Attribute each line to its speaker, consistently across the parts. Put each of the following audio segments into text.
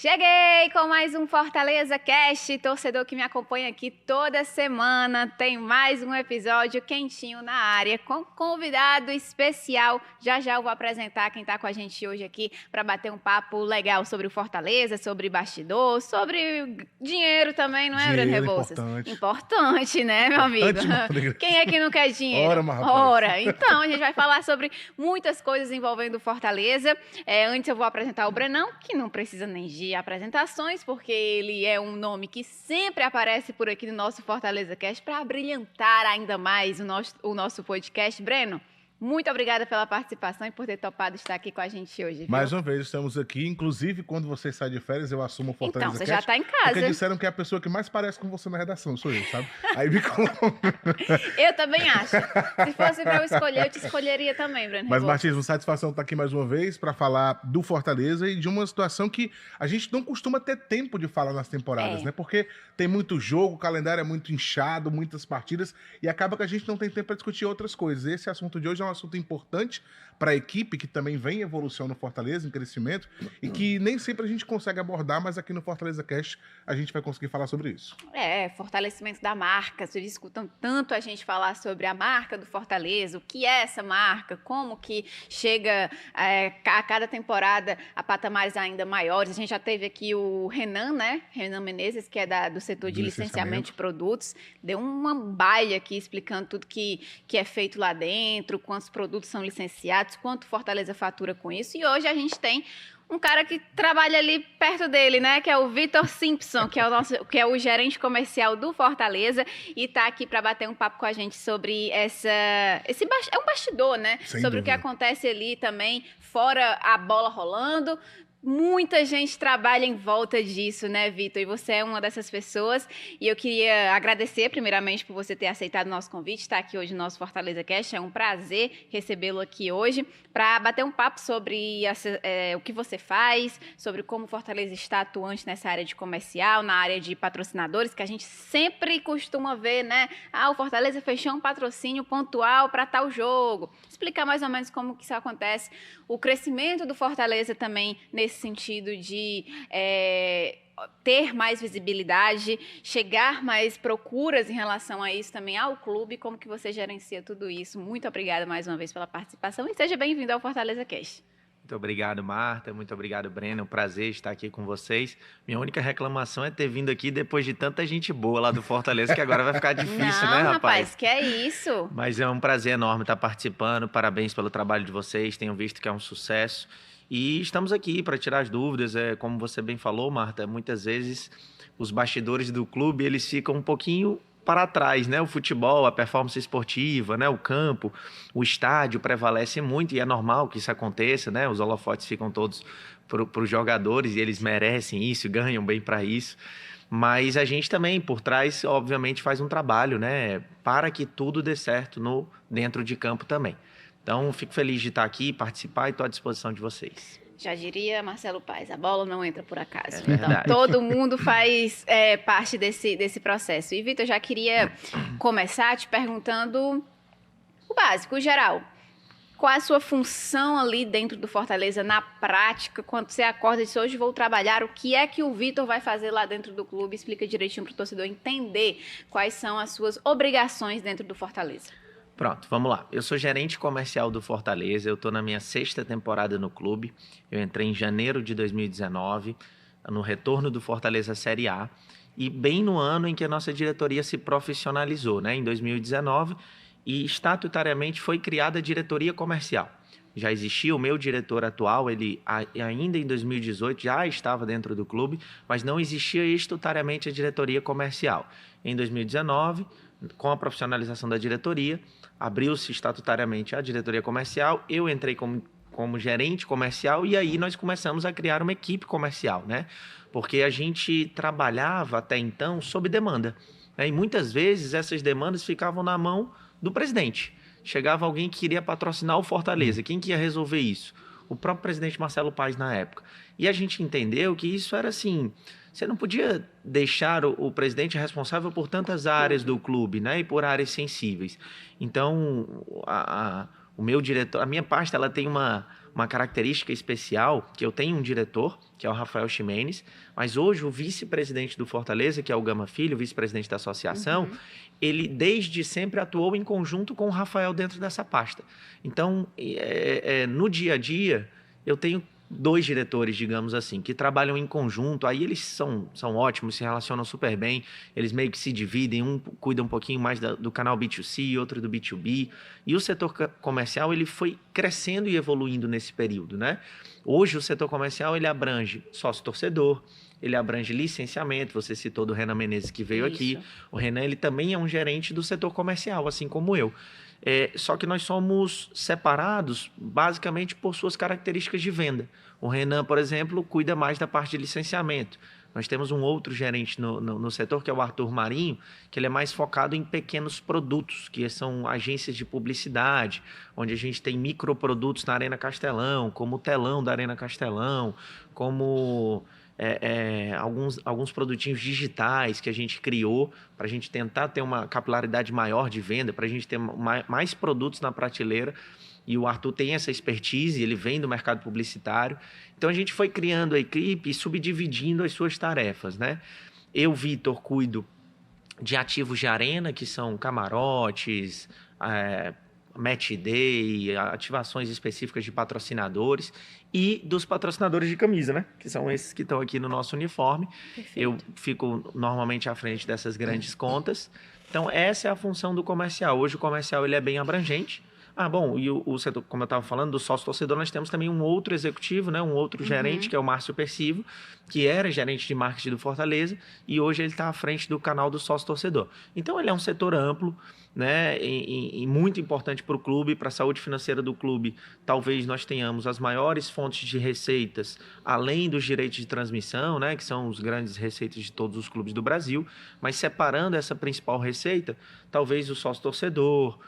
Speaker 1: Cheguei com mais um Fortaleza Cast, torcedor que me acompanha aqui toda semana, tem mais um episódio quentinho na área, com convidado especial. Já eu vou apresentar quem está com a gente hoje aqui para bater um papo legal sobre o Fortaleza, sobre bastidor, sobre dinheiro também, não é, Breno Rebouças? Importante, né, meu amigo? Quem é que não quer dinheiro?
Speaker 2: Ora, mas rapaz.
Speaker 1: Ora, então a gente vai falar sobre muitas coisas envolvendo o Fortaleza. Antes eu vou apresentar o Brenão, que não precisa nem de apresentações, porque ele é um nome que sempre aparece por aqui no nosso Fortaleza Cast para brilhantar ainda mais o nosso podcast. Breno, muito obrigada pela participação e por ter topado estar aqui com a gente hoje. Viu?
Speaker 2: Mais uma vez, estamos aqui. Inclusive, quando você sai de férias, eu assumo o Fortaleza
Speaker 1: Então, você
Speaker 2: Cast,
Speaker 1: já está em casa.
Speaker 2: Porque disseram que é a pessoa que mais parece com você na redação, sou eu, sabe? Aí me
Speaker 1: Eu também acho. Se fosse para eu escolher, eu te escolheria também, Breno.
Speaker 2: Mas, Martins, uma satisfação estar aqui mais uma vez para falar do Fortaleza e de uma situação que a gente não costuma ter tempo de falar nas temporadas, né? Porque tem muito jogo, o calendário é muito inchado, muitas partidas, e acaba que a gente não tem tempo para discutir outras coisas. Esse assunto de hoje é um assunto importante para a equipe, que também vem em evolução no Fortaleza, em crescimento, e que nem sempre a gente consegue abordar, mas aqui no Fortaleza Cast a gente vai conseguir falar sobre isso.
Speaker 1: Fortalecimento da marca. Vocês escutam tanto a gente falar sobre a marca do Fortaleza, o que é essa marca, como que chega a cada temporada a patamares ainda maiores. A gente já teve aqui o Renan, né? Renan Menezes, que é do setor de licenciamento de produtos, deu uma baile aqui explicando tudo que é feito lá dentro, quantos produtos são licenciados, quanto Fortaleza fatura com isso. E hoje a gente tem um cara que trabalha ali perto dele, né? Que é o Vitor Simpson, que é o gerente comercial do Fortaleza e está aqui para bater um papo com a gente sobre é um bastidor, né?
Speaker 2: Sem
Speaker 1: sobre
Speaker 2: dúvida.
Speaker 1: O que acontece ali também, fora a bola rolando. Muita gente trabalha em volta disso, né, Vitor? E você é uma dessas pessoas. E eu queria agradecer, primeiramente, por você ter aceitado o nosso convite, estar aqui hoje no nosso Fortaleza Cast. É um prazer recebê-lo aqui hoje para bater um papo sobre o que você faz, sobre como o Fortaleza está atuante nessa área de comercial, na área de patrocinadores, que a gente sempre costuma ver, né? O Fortaleza fechou um patrocínio pontual para tal jogo. Explicar mais ou menos como que isso acontece. O crescimento do Fortaleza também nesse sentido de ter mais visibilidade, chegar mais procuras em relação a isso também ao clube, como que você gerencia tudo isso. Muito obrigada mais uma vez pela participação e seja bem-vindo ao Fortaleza Cast.
Speaker 3: Muito obrigado, Marta. Muito obrigado, Breno. É um prazer estar aqui com vocês. Minha única reclamação é ter vindo aqui depois de tanta gente boa lá do Fortaleza, que agora vai ficar difícil,
Speaker 1: Não,
Speaker 3: né, rapaz?
Speaker 1: Que é isso?
Speaker 3: Mas é um prazer enorme estar participando. Parabéns pelo trabalho de vocês. Tenho visto que é um sucesso. E estamos aqui para tirar as dúvidas. Como você bem falou, Marta, muitas vezes os bastidores do clube, eles ficam um pouquinho para trás, né? O futebol, a performance esportiva, né? O campo, o estádio prevalece muito e é normal que isso aconteça, né? Os holofotes ficam todos para os jogadores e eles merecem isso, ganham bem para isso. Mas a gente também, por trás, obviamente, faz um trabalho, né? Para que tudo dê certo dentro de campo também. Então, fico feliz de estar aqui, participar e estou à disposição de vocês.
Speaker 1: Já diria Marcelo Paes, a bola não entra por acaso.
Speaker 3: É
Speaker 1: então, todo mundo faz parte desse processo. E, Vitor, já queria começar te perguntando o básico, o geral. Qual é a sua função ali dentro do Fortaleza, na prática, quando você acorda e diz, hoje vou trabalhar, o que é que o Vitor vai fazer lá dentro do clube? Explica direitinho para o torcedor entender quais são as suas obrigações dentro do Fortaleza.
Speaker 3: Pronto, vamos lá. Eu sou gerente comercial do Fortaleza, eu estou na minha 6ª temporada no clube. Eu entrei em janeiro de 2019, no retorno do Fortaleza Série A, e bem no ano em que a nossa diretoria se profissionalizou, né? Em 2019, e estatutariamente foi criada a diretoria comercial. Já existia o meu diretor atual, ele ainda em 2018 já estava dentro do clube, mas não existia estatutariamente a diretoria comercial. Em 2019, com a profissionalização da diretoria, abriu-se estatutariamente a diretoria comercial, eu entrei como gerente comercial e aí nós começamos a criar uma equipe comercial, né? Porque a gente trabalhava até então sob demanda, né? E muitas vezes essas demandas ficavam na mão do presidente. Chegava alguém que queria patrocinar o Fortaleza, quem que ia resolver isso? O próprio presidente Marcelo Paes na época. E a gente entendeu que isso era assim, você não podia deixar o presidente responsável por tantas áreas do clube, né? E por áreas sensíveis. Então, O meu diretor, a minha pasta, ela tem uma característica especial, que eu tenho um diretor, que é o Rafael Ximenes, mas hoje o vice-presidente do Fortaleza, que é o Gama Filho, vice-presidente da associação, ele desde sempre atuou em conjunto com o Rafael dentro dessa pasta. Então, no dia a dia, eu tenho 2 diretores, digamos assim, que trabalham em conjunto, aí eles são ótimos, se relacionam super bem, eles meio que se dividem, um cuida um pouquinho mais do canal B2C, outro do B2B, e o setor comercial ele foi crescendo e evoluindo nesse período, né? Hoje o setor comercial ele abrange sócio-torcedor, ele abrange licenciamento, você citou do Renan Menezes que veio aqui, o Renan ele também é um gerente do setor comercial, assim como eu. Só que nós somos separados basicamente por suas características de venda. O Renan, por exemplo, cuida mais da parte de licenciamento. Nós temos um outro gerente no setor, que é o Arthur Marinho, que ele é mais focado em pequenos produtos, que são agências de publicidade, onde a gente tem microprodutos na Arena Castelão, como o telão da Arena Castelão, como alguns produtinhos digitais que a gente criou para a gente tentar ter uma capilaridade maior de venda, para a gente ter mais produtos na prateleira. E o Arthur tem essa expertise, ele vem do mercado publicitário. Então, a gente foi criando a equipe e subdividindo as suas tarefas, né? Eu, Vitor, cuido de ativos de arena, que são camarotes, match day, ativações específicas de patrocinadores e dos patrocinadores de camisa, né? Que são esses que estão aqui no nosso uniforme. Perfeito. Eu fico normalmente à frente dessas grandes contas. Então, essa é a função do comercial. Hoje, o comercial ele é bem abrangente. Bom, e o setor, como eu estava falando, do sócio-torcedor, nós temos também um outro executivo, né, um outro gerente, que é o Márcio Percivo, que era gerente de marketing do Fortaleza, e hoje ele está à frente do canal do sócio-torcedor. Então, ele é um setor amplo, né, e muito importante para o clube, para a saúde financeira do clube. Talvez nós tenhamos as maiores fontes de receitas, além dos direitos de transmissão, né, que são os grandes receitas de todos os clubes do Brasil, mas separando essa principal receita, talvez o sócio-torcedor,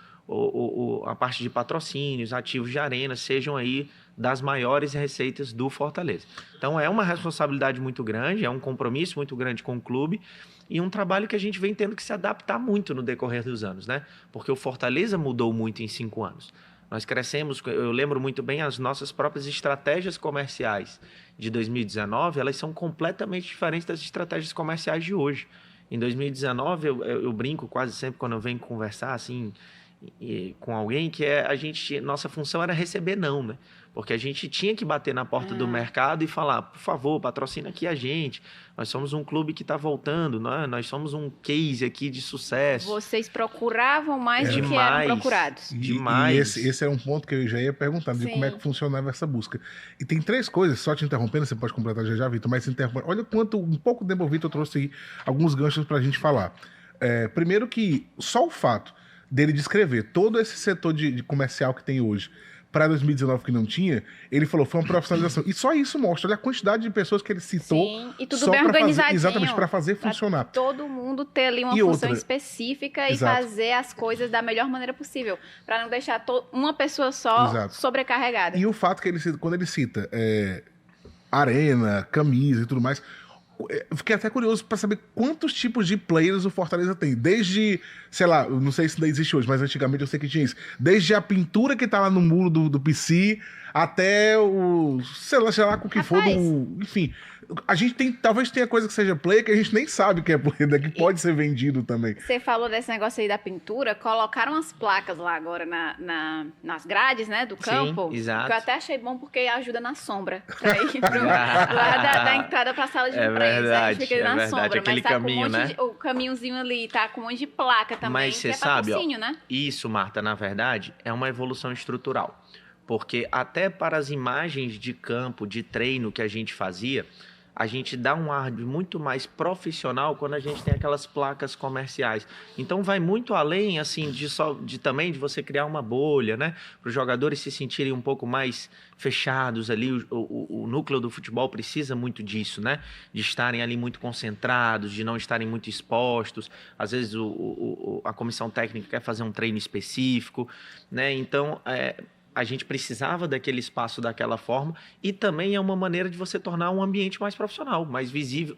Speaker 3: a parte de patrocínios, ativos de arena, sejam aí das maiores receitas do Fortaleza. Então, é uma responsabilidade muito grande, é um compromisso muito grande com o clube e um trabalho que a gente vem tendo que se adaptar muito no decorrer dos anos, né? Porque o Fortaleza mudou muito em 5 anos. Nós crescemos, eu lembro muito bem, as nossas próprias estratégias comerciais de 2019, elas são completamente diferentes das estratégias comerciais de hoje. Em 2019, eu brinco quase sempre quando eu venho conversar, assim, com alguém, que nossa função era receber não, né? Porque a gente tinha que bater na porta do mercado e falar, por favor, patrocina aqui a gente. Nós somos um clube que está voltando, né? Nós somos um case aqui de sucesso.
Speaker 1: Vocês procuravam mais do que eram procurados.
Speaker 2: Demais. E esse é um ponto que eu já ia perguntar, de como é que funcionava essa busca. E tem 3 coisas, só te interrompendo, você pode completar já, Vitor, mas interrompendo. Olha quanto, um pouco tempo o Vitor trouxe aí alguns ganchos para a gente falar. Primeiro que só o fato dele descrever todo esse setor de comercial que tem hoje para 2019 que não tinha, ele falou, foi uma profissionalização. E só isso mostra, olha a quantidade de pessoas que ele citou.
Speaker 1: Sim, e tudo bem organizadinho.
Speaker 2: Exatamente, para fazer funcionar.
Speaker 1: Todo mundo ter ali uma função específica e fazer as coisas da melhor maneira possível, para não deixar uma pessoa só sobrecarregada.
Speaker 2: E o fato que ele cita, quando ele cita arena, camisa e tudo mais, eu fiquei até curioso para saber quantos tipos de players o Fortaleza tem. Desde, sei lá, não sei se ainda existe hoje, mas antigamente eu sei que tinha isso. Desde a pintura que tá lá no muro do PC até o, sei lá com o que for, enfim. A gente tem, talvez tenha coisa que seja player que a gente nem sabe que é player, né? Que pode ser vendido também.
Speaker 1: Você falou desse negócio aí da pintura, colocaram as placas lá agora nas grades, né, do campo.
Speaker 3: Sim, exato.
Speaker 1: Que eu até achei bom porque ajuda na sombra. Pra ir lá da entrada pra sala de imprensa.
Speaker 3: Verdade,
Speaker 1: a gente fica ali na sombra.
Speaker 3: Aquele
Speaker 1: mas tá
Speaker 3: caminho,
Speaker 1: com
Speaker 3: né?
Speaker 1: O caminhozinho ali tá com um monte de placa também.
Speaker 3: Mas você sabe,
Speaker 1: né?
Speaker 3: Isso, Marta, na verdade, é uma evolução estrutural. Porque até para as imagens de campo, de treino que a gente fazia, a gente dá um ar muito mais profissional quando a gente tem aquelas placas comerciais. Então vai muito além, assim, também de você criar uma bolha, né? Para os jogadores se sentirem um pouco mais fechados ali. O núcleo do futebol precisa muito disso, né? De estarem ali muito concentrados, de não estarem muito expostos. Às vezes a comissão técnica quer fazer um treino específico, né? Então, a gente precisava daquele espaço daquela forma, e também é uma maneira de você tornar um ambiente mais profissional, mais visível,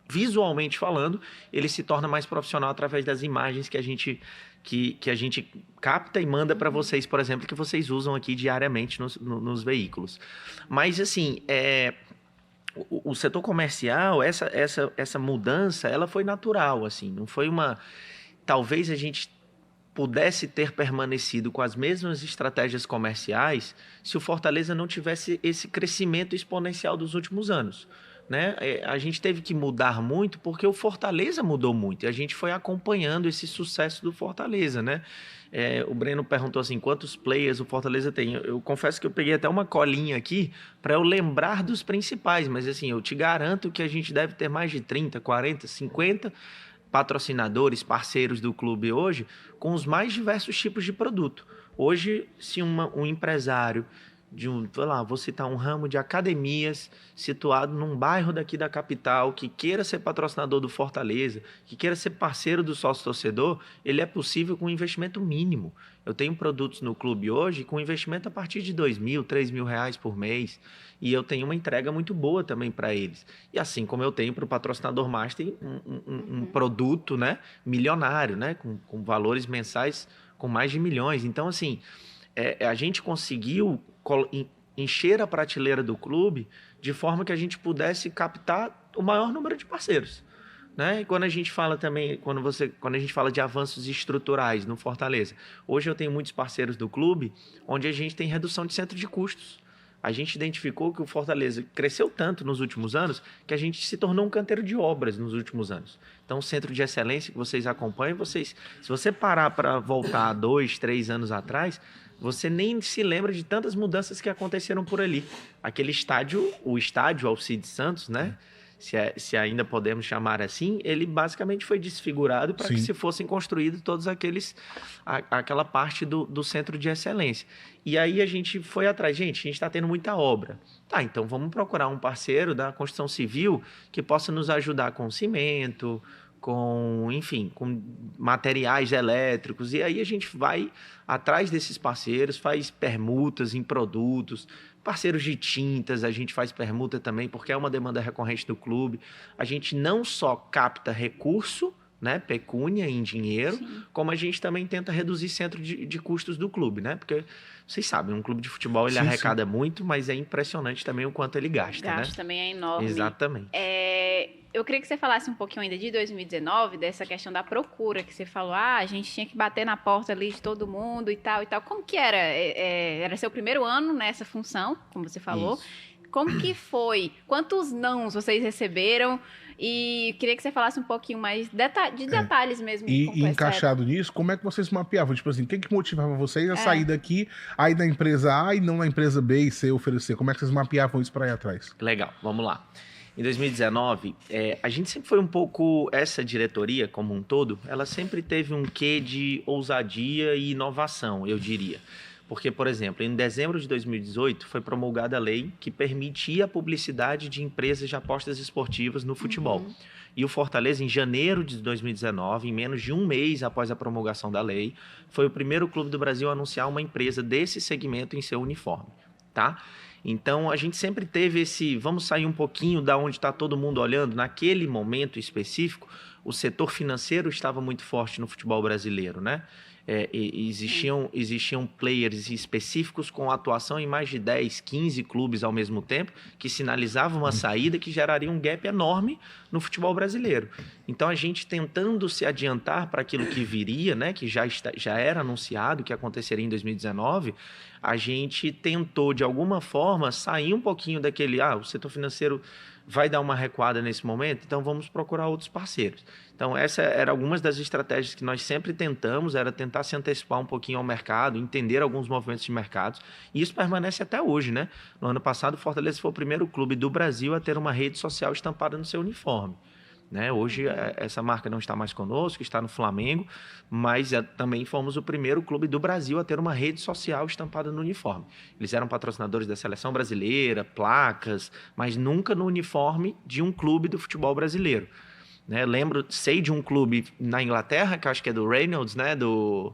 Speaker 3: visualmente falando, ele se torna mais profissional através das imagens que a gente capta e manda para vocês, por exemplo, que vocês usam aqui diariamente nos veículos. Mas, assim, o setor comercial, essa mudança, ela foi natural, assim, não foi uma... Talvez a gente pudesse ter permanecido com as mesmas estratégias comerciais se o Fortaleza não tivesse esse crescimento exponencial dos últimos anos, né? A gente teve que mudar muito porque o Fortaleza mudou muito e a gente foi acompanhando esse sucesso do Fortaleza, né? O Breno perguntou assim, quantos players o Fortaleza tem? Eu confesso que eu peguei até uma colinha aqui para eu lembrar dos principais, mas assim, eu te garanto que a gente deve ter mais de 30, 40, 50 patrocinadores, parceiros do clube hoje, com os mais diversos tipos de produto. Hoje, se um empresário vou citar um ramo de academias situado num bairro daqui da capital, que queira ser patrocinador do Fortaleza, que queira ser parceiro do sócio-torcedor, ele é possível com investimento mínimo. Eu tenho produtos no clube hoje com investimento a partir de R$2.000, R$3.000 por mês, e eu tenho uma entrega muito boa também para eles. E assim como eu tenho para o patrocinador master um produto, né, milionário, né, com valores mensais com mais de milhões. Então, assim, a gente conseguiu encher a prateleira do clube de forma que a gente pudesse captar o maior número de parceiros, né? E quando a gente fala também, quando a gente fala de avanços estruturais no Fortaleza, hoje eu tenho muitos parceiros do clube onde a gente tem redução de centro de custos. A gente identificou que o Fortaleza cresceu tanto nos últimos anos que a gente se tornou um canteiro de obras nos últimos anos. Então, o centro de excelência que vocês acompanham, se você parar para voltar 2, 3 anos atrás, você nem se lembra de tantas mudanças que aconteceram por ali. Aquele estádio, o estádio Alcides Santos, né? Se ainda podemos chamar assim, ele basicamente foi desfigurado para que se fossem construídos todos aquela parte do centro de excelência. E aí a gente foi atrás, a gente está tendo muita obra. Tá, então vamos procurar um parceiro da construção civil que possa nos ajudar com cimento, com materiais elétricos, e aí a gente vai atrás desses parceiros, faz permutas em produtos, parceiros de tintas, a gente faz permuta também, porque é uma demanda recorrente do clube. A gente não só capta recurso, né, pecúnia em dinheiro, como a gente também tenta reduzir centro de custos do clube, né? Porque vocês sabem, um clube de futebol ele arrecada muito, mas é impressionante também o quanto ele gasta, né? O gasto
Speaker 1: também é enorme.
Speaker 3: Exatamente.
Speaker 1: Eu queria que você falasse um pouquinho ainda de 2019, dessa questão da procura, que você falou, a gente tinha que bater na porta ali de todo mundo e tal. Como que era? Era seu primeiro ano nessa função, como você falou. Isso. Como que foi? Quantos nãos vocês receberam? E queria que você falasse um pouquinho mais de detalhes mesmo.
Speaker 2: E encaixado nisso, como é que vocês mapeavam? Tipo assim, o que motivava vocês a sair daqui, aí da empresa A e não na empresa B e C oferecer? Como é que vocês mapeavam isso para ir atrás?
Speaker 3: Legal, vamos lá. Em 2019, a gente sempre foi um pouco... Essa diretoria, como um todo, ela sempre teve um quê de ousadia e inovação, eu diria. Porque, por exemplo, em dezembro de 2018, foi promulgada a lei que permitia a publicidade de empresas de apostas esportivas no futebol. E o Fortaleza, em janeiro de 2019, em menos de um mês após a promulgação da lei, foi o primeiro clube do Brasil a anunciar uma empresa desse segmento em seu uniforme, tá? Então, a gente sempre teve vamos sair um pouquinho da onde está todo mundo olhando. Naquele momento específico, o setor financeiro estava muito forte no futebol brasileiro, né? Existiam players específicos com atuação em mais de 10, 15 clubes ao mesmo tempo, que sinalizavam uma saída que geraria um gap enorme no futebol brasileiro. Então, a gente tentando se adiantar para aquilo que viria, né, que já era anunciado, que aconteceria em 2019, a gente tentou, de alguma forma, sair um pouquinho daquele... o setor financeiro vai dar uma recuada nesse momento, então vamos procurar outros parceiros. Então, essa era algumas das estratégias que nós sempre tentamos, era tentar se antecipar um pouquinho ao mercado, entender alguns movimentos de mercado, e isso permanece até hoje, né? No ano passado, o Fortaleza foi o primeiro clube do Brasil a ter uma rede social estampada no seu uniforme. Né? Hoje, essa marca não está mais conosco, está no Flamengo, mas também fomos o primeiro clube do Brasil a ter uma rede social estampada no uniforme. Eles eram patrocinadores da Seleção Brasileira, placas, mas nunca no uniforme de um clube do futebol brasileiro. Né? Sei de um clube na Inglaterra, que acho que é do Reynolds, né? do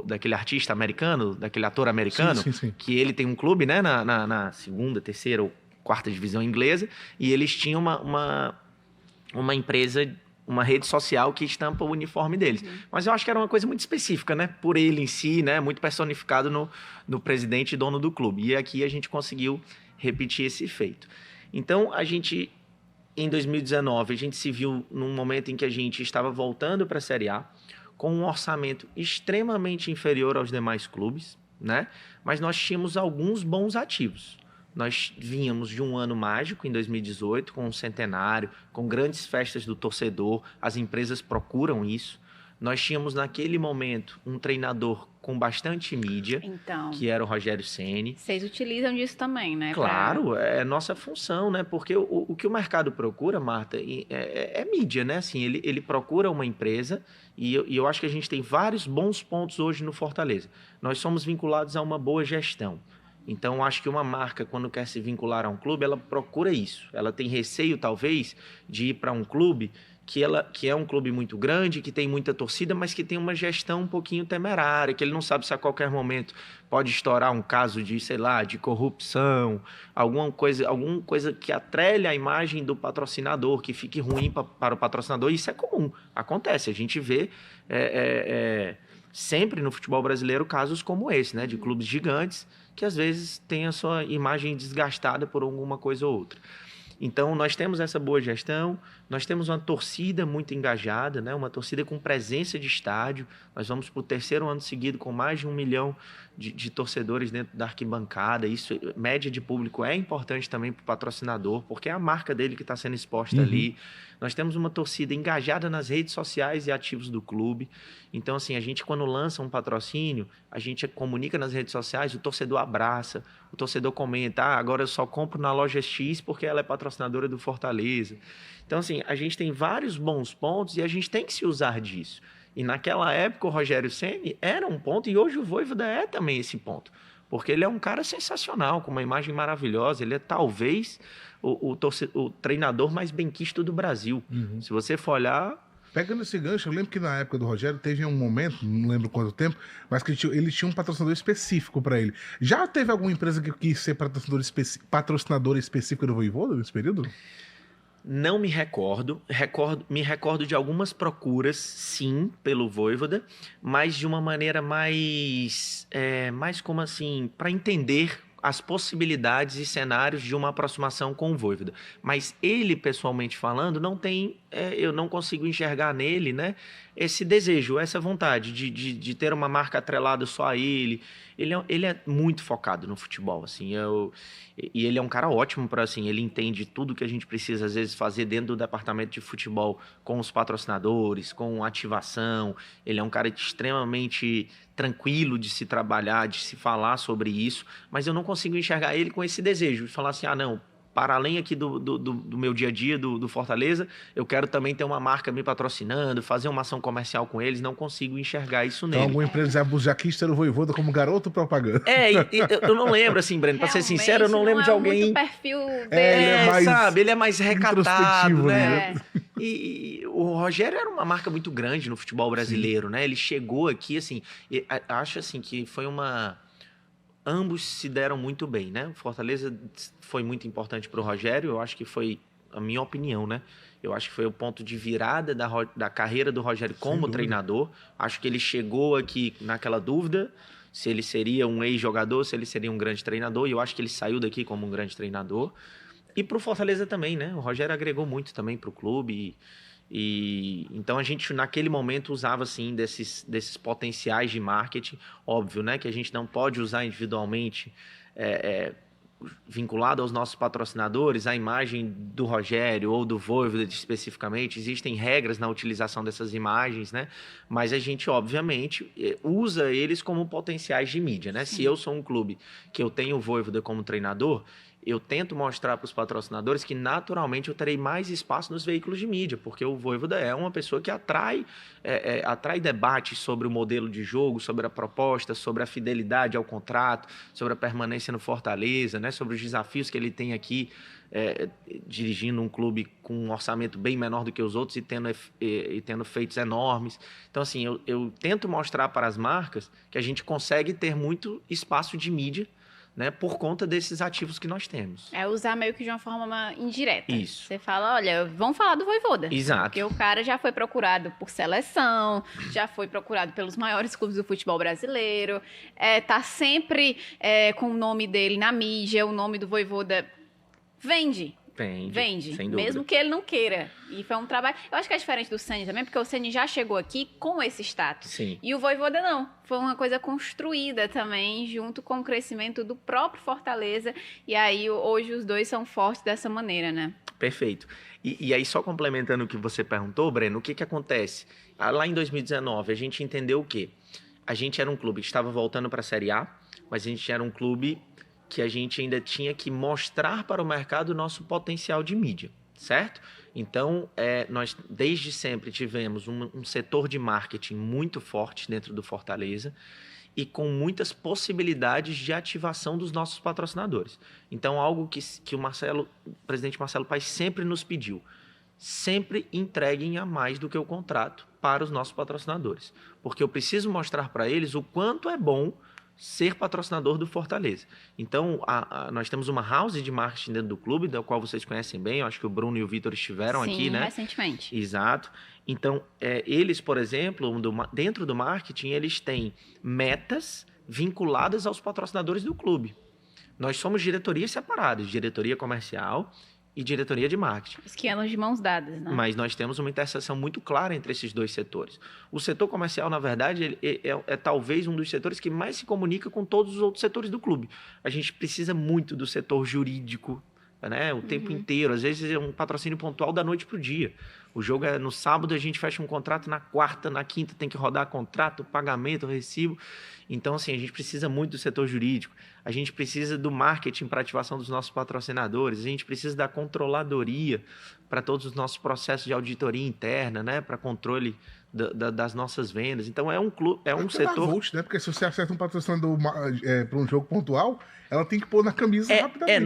Speaker 3: daquele artista americano, daquele ator americano,
Speaker 2: Sim.
Speaker 3: que ele tem um clube, né, na segunda, terceira ou quarta divisão inglesa, e eles tinham uma empresa, uma rede social que estampa o uniforme deles. Mas eu acho que era uma coisa muito específica, né? Por ele em si, né? Muito personificado no presidente e dono do clube. E aqui a gente conseguiu repetir esse feito. Então, em 2019, a gente se viu num momento em que a gente estava voltando para a Série A, com um orçamento extremamente inferior aos demais clubes, né? Mas nós tínhamos alguns bons ativos. Nós vínhamos de um ano mágico, em 2018, com um centenário, com grandes festas do torcedor, as empresas procuram isso. Nós tínhamos, naquele momento, um treinador com bastante mídia, que era o Rogério Ceni.
Speaker 1: Vocês utilizam disso também, né?
Speaker 3: Claro, é nossa função, né? Porque o que o mercado procura, Marta, é mídia, né? Assim, ele procura uma empresa e eu acho que a gente tem vários bons pontos hoje no Fortaleza. Nós somos vinculados a uma boa gestão. Então, acho que uma marca, quando quer se vincular a um clube, ela procura isso. Ela tem receio, talvez, de ir para um clube que é um clube muito grande, que tem muita torcida, mas que tem uma gestão um pouquinho temerária, que ele não sabe se a qualquer momento pode estourar um caso de, sei lá, de corrupção, alguma coisa que atrelhe a imagem do patrocinador, que fique ruim para o patrocinador. Isso é comum, acontece. A gente vê sempre no futebol brasileiro casos como esse, né, de clubes gigantes que às vezes têm a sua imagem desgastada por alguma coisa ou outra. Então, nós temos essa boa gestão, nós temos uma torcida muito engajada, né? Uma torcida com presença de estádio. Nós vamos para o 3º ano seguido com mais de 1 milhão de torcedores dentro da arquibancada. Isso, média de público, é importante também para o patrocinador, porque é a marca dele que está sendo exposta ali. Nós temos uma torcida engajada nas redes sociais e ativos do clube. Então, assim, a gente, quando lança um patrocínio, a gente comunica nas redes sociais, o torcedor abraça, o torcedor comenta, agora eu só compro na loja X porque ela é patrocinadora do Fortaleza. Então, assim, a gente tem vários bons pontos e a gente tem que se usar disso. E naquela época o Rogério Ceni era um ponto e hoje o Vojvoda é também esse ponto. Porque ele é um cara sensacional, com uma imagem maravilhosa. Ele é talvez o treinador mais benquisto do Brasil. Se você for olhar...
Speaker 2: Pegando esse gancho, eu lembro que na época do Rogério teve um momento, não lembro quanto tempo, mas que ele tinha um patrocinador específico para ele. Já teve alguma empresa que quis ser patrocinador específico do Vojvoda nesse período?
Speaker 3: Não me recordo. Me recordo de algumas procuras, sim, pelo Vojvoda, mas de uma maneira mais como assim, para entender as possibilidades e cenários de uma aproximação com o Vojvoda. Mas ele, pessoalmente falando, não tem, eu não consigo enxergar nele, né, esse desejo, essa vontade de ter uma marca atrelada só a ele. Ele é muito focado no futebol, assim, e ele é um cara ótimo para, assim, ele entende tudo que a gente precisa, às vezes, fazer dentro do departamento de futebol com os patrocinadores, com ativação. Ele é um cara extremamente tranquilo de se trabalhar, de se falar sobre isso, mas eu não consigo enxergar ele com esse desejo de falar assim, não, para além aqui do meu dia a dia, do Fortaleza, eu quero também ter uma marca me patrocinando, fazer uma ação comercial com eles, não consigo enxergar isso nele.
Speaker 2: Então, algum empresário já quis ter o Vojvoda como garoto propaganda.
Speaker 3: Eu não lembro, assim, Breno, para ser sincero, eu não lembro de alguém...
Speaker 1: Muito perfil dele.
Speaker 3: Ele é mais recatado, né?
Speaker 2: Né?
Speaker 3: E o Rogério era uma marca muito grande no futebol brasileiro, né? Ele chegou aqui, assim, acho assim que foi ambos se deram muito bem, né? O Fortaleza foi muito importante para o Rogério, eu acho que foi a minha opinião, né? Eu acho que foi o ponto de virada da carreira do Rogério como treinador. Acho que ele chegou aqui naquela dúvida se ele seria um ex-jogador, se ele seria um grande treinador, e eu acho que ele saiu daqui como um grande treinador. E para o Fortaleza também, né? O Rogério agregou muito também para o clube. Então a gente naquele momento usava assim desses potenciais de marketing, óbvio, né, que a gente não pode usar individualmente vinculado aos nossos patrocinadores, a imagem do Rogério ou do Vojvoda especificamente, existem regras na utilização dessas imagens, né? Mas a gente, obviamente, usa eles como potenciais de mídia, né? Se eu sou um clube que eu tenho o Vojvoda como treinador, eu tento mostrar para os patrocinadores que naturalmente eu terei mais espaço nos veículos de mídia, porque o Vojvoda é uma pessoa que atrai debates sobre o modelo de jogo, sobre a proposta, sobre a fidelidade ao contrato, sobre a permanência no Fortaleza, né, sobre os desafios que ele tem aqui, dirigindo um clube com um orçamento bem menor do que os outros e tendo feitos enormes. Então, assim, eu tento mostrar para as marcas que a gente consegue ter muito espaço de mídia, né, por conta desses ativos que nós temos.
Speaker 1: É usar meio que de uma forma indireta.
Speaker 3: Isso.
Speaker 1: Você fala, olha, vamos falar do Vojvoda.
Speaker 3: Exato.
Speaker 1: Porque o cara já foi procurado por seleção, já foi procurado pelos maiores clubes do futebol brasileiro, tá sempre com o nome dele na mídia, o nome do Vojvoda vende. Vende,
Speaker 3: sem dúvida.
Speaker 1: Mesmo que ele não queira. E foi um trabalho... Eu acho que é diferente do Ceni também, porque o Ceni já chegou aqui com esse status.
Speaker 3: Sim.
Speaker 1: E o Vojvoda não. Foi uma coisa construída também, junto com o crescimento do próprio Fortaleza. E aí, hoje, os dois são fortes dessa maneira, né?
Speaker 3: Perfeito. E aí, só complementando o que você perguntou, Breno, o que acontece? Lá em 2019, a gente entendeu o quê? A gente era um clube que estava voltando para a Série A, mas a gente era um clube que a gente ainda tinha que mostrar para o mercado o nosso potencial de mídia, certo? Então, nós desde sempre tivemos um setor de marketing muito forte dentro do Fortaleza e com muitas possibilidades de ativação dos nossos patrocinadores. Então, algo que o presidente Marcelo Paes sempre nos pediu, sempre entreguem a mais do que o contrato para os nossos patrocinadores, porque eu preciso mostrar para eles o quanto é bom ser patrocinador do Fortaleza. Então, nós temos uma house de marketing dentro do clube, da qual vocês conhecem bem, eu acho que o Bruno e o Vitor estiveram aqui, né?
Speaker 1: Sim, recentemente.
Speaker 3: Exato. Então, eles, por exemplo, dentro do marketing, eles têm metas vinculadas aos patrocinadores do clube. Nós somos diretorias separadas, diretoria comercial e diretoria de marketing.
Speaker 1: Os que andam de mãos dadas, né?
Speaker 3: Mas nós temos uma interseção muito clara entre esses dois setores. O setor comercial, na verdade, é talvez um dos setores que mais se comunica com todos os outros setores do clube. A gente precisa muito do setor jurídico, né? O tempo inteiro. Às vezes é um patrocínio pontual da noite para o dia. O jogo é no sábado, a gente fecha um contrato, na quarta, na quinta tem que rodar contrato, pagamento, recibo. Então, assim, a gente precisa muito do setor jurídico. A gente precisa do marketing para ativação dos nossos patrocinadores. A gente precisa da controladoria para todos os nossos processos de auditoria interna, né? Para controle das nossas vendas. Então, é um setor...
Speaker 2: Da Volt, né? Porque se você acerta um patrocinador para um jogo pontual, ela tem que pôr na camisa rapidamente.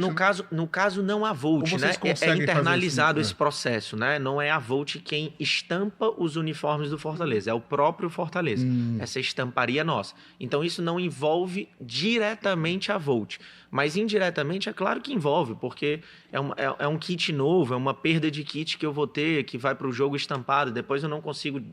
Speaker 3: No caso, não a Volt, né? É internalizado esse processo, né? Não é a Volt quem estampa os uniformes do Fortaleza, é o próprio Fortaleza. Essa estamparia nossa. Então, isso não envolve diretamente a Volt. Mas indiretamente, é claro que envolve, porque é um kit novo, é uma perda de kit que eu vou ter, que vai para o jogo estampado, depois eu não consigo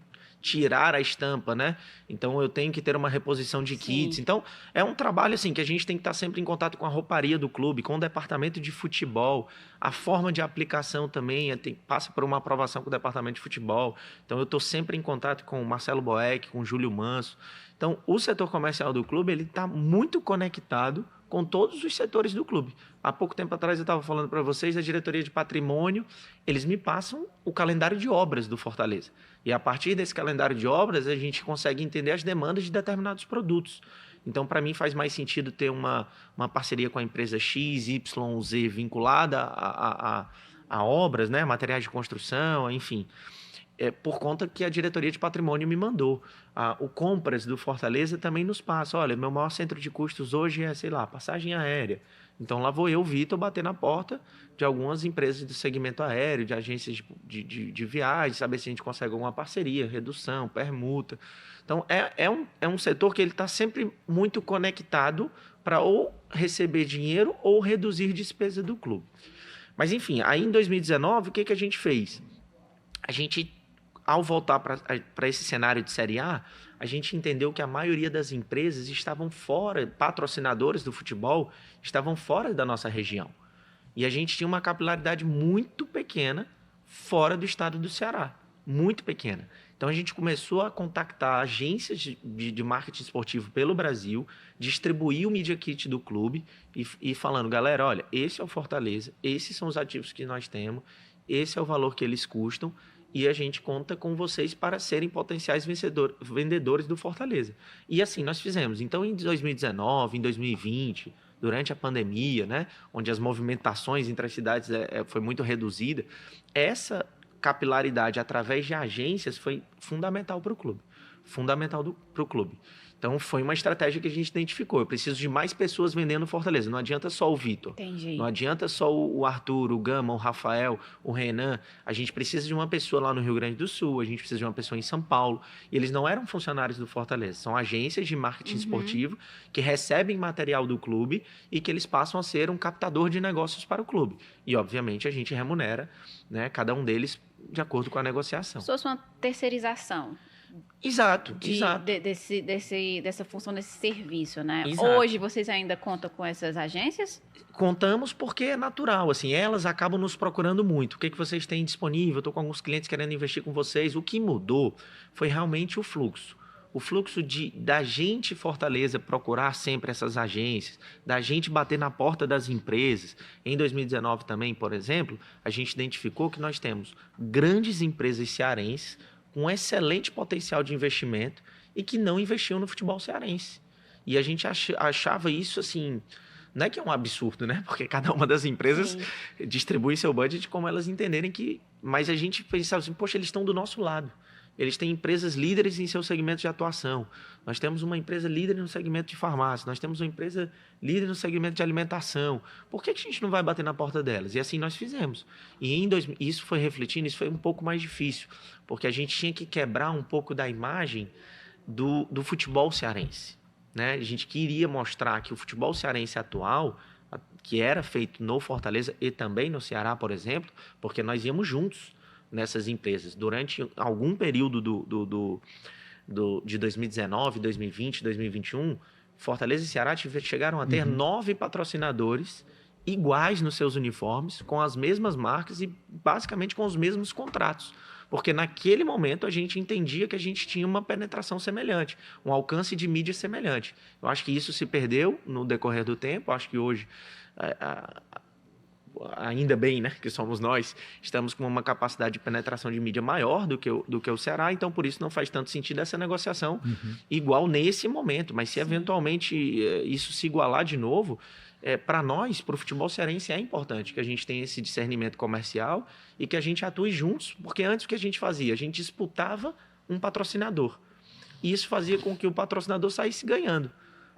Speaker 3: tirar a estampa, né? Então eu tenho que ter uma reposição de kits. Então é um trabalho assim que a gente tem que estar sempre em contato com a rouparia do clube, com o departamento de futebol, a forma de aplicação também passa por uma aprovação com o departamento de futebol. Então eu estou sempre em contato com o Marcelo Boeck, com o Júlio Manso. Então o setor comercial do clube ele está muito conectado com todos os setores do clube. Há pouco tempo atrás eu estava falando para vocês, a diretoria de patrimônio, eles me passam o calendário de obras do Fortaleza. E a partir desse calendário de obras, a gente consegue entender as demandas de determinados produtos. Então, para mim, faz mais sentido ter uma parceria com a empresa X, Y, Z vinculada a obras, né? Materiais de construção, enfim. Por conta que a diretoria de patrimônio me mandou. O Compras do Fortaleza também nos passa. Olha, meu maior centro de custos hoje é, sei lá, passagem aérea. Então, lá vou eu, Vitor, bater na porta de algumas empresas do segmento aéreo, de agências de viagem, saber se a gente consegue alguma parceria, redução, permuta. Então, é um setor que ele está sempre muito conectado para ou receber dinheiro ou reduzir despesa do clube. Mas, enfim, aí em 2019, o que a gente fez? A gente, ao voltar para esse cenário de Série A, a gente entendeu que a maioria das empresas estavam fora, patrocinadores do futebol, estavam fora da nossa região. E a gente tinha uma capilaridade muito pequena fora do estado do Ceará, muito pequena. Então a gente começou a contactar agências de marketing esportivo pelo Brasil, distribuir o Media Kit do clube e falando, galera, olha, esse é o Fortaleza, esses são os ativos que nós temos, esse é o valor que eles custam, e a gente conta com vocês para serem potenciais vendedores do Fortaleza. E assim nós fizemos. Então, em 2019, em 2020, durante a pandemia, né, onde as movimentações entre as cidades foi muito reduzida, essa capilaridade através de agências foi fundamental para o clube. Fundamental para o clube. Então, foi uma estratégia que a gente identificou. Eu preciso de mais pessoas vendendo Fortaleza. Não adianta só o Vitor.
Speaker 1: Entendi.
Speaker 3: Não adianta só o Arthur, o Gama, o Rafael, o Renan. A gente precisa de uma pessoa lá no Rio Grande do Sul. A gente precisa de uma pessoa em São Paulo. E eles não eram funcionários do Fortaleza. São agências de marketing esportivo que recebem material do clube e que eles passam a ser um captador de negócios para o clube. E, obviamente, a gente remunera, né, cada um deles de acordo com a negociação.
Speaker 1: Se fosse uma terceirização.
Speaker 3: Exato.
Speaker 1: Dessa função, desse serviço, né?
Speaker 3: Exato.
Speaker 1: Hoje vocês ainda contam com essas agências?
Speaker 3: Contamos porque é natural, assim, elas acabam nos procurando muito. O que vocês têm disponível? Eu estou com alguns clientes querendo investir com vocês. O que mudou foi realmente o fluxo. O fluxo da gente, Fortaleza, procurar sempre essas agências, da gente bater na porta das empresas. Em 2019 também, por exemplo, a gente identificou que nós temos grandes empresas cearenses com excelente potencial de investimento e que não investiam no futebol cearense. E a gente achava isso, assim, não é que é um absurdo, né? Porque cada uma das empresas distribui seu budget como elas entenderem que... Mas a gente pensava assim, poxa, eles estão do nosso lado. Eles têm empresas líderes em seu segmento de atuação. Nós temos uma empresa líder no segmento de farmácia. Nós temos uma empresa líder no segmento de alimentação. Por que a gente não vai bater na porta delas? E assim nós fizemos. E isso foi refletindo, isso foi um pouco mais difícil, porque a gente tinha que quebrar um pouco da imagem do futebol cearense, né? A gente queria mostrar que o futebol cearense atual, que era feito no Fortaleza e também no Ceará, por exemplo, porque nós íamos juntos nessas empresas. Durante algum período de 2019, 2020, 2021, Fortaleza e Ceará chegaram a ter 9 patrocinadores iguais nos seus uniformes, com as mesmas marcas e basicamente com os mesmos contratos. Porque naquele momento a gente entendia que a gente tinha uma penetração semelhante, um alcance de mídia semelhante. Eu acho que isso se perdeu no decorrer do tempo. Eu acho que hoje... ainda bem, né, que somos nós, estamos com uma capacidade de penetração de mídia maior do que o Ceará, então por isso não faz tanto sentido essa negociação igual nesse momento, mas se eventualmente isso se igualar de novo, para nós, para o futebol cearense, é importante que a gente tenha esse discernimento comercial e que a gente atue juntos, porque antes o que a gente fazia? A gente disputava um patrocinador, e isso fazia com que o patrocinador saísse ganhando,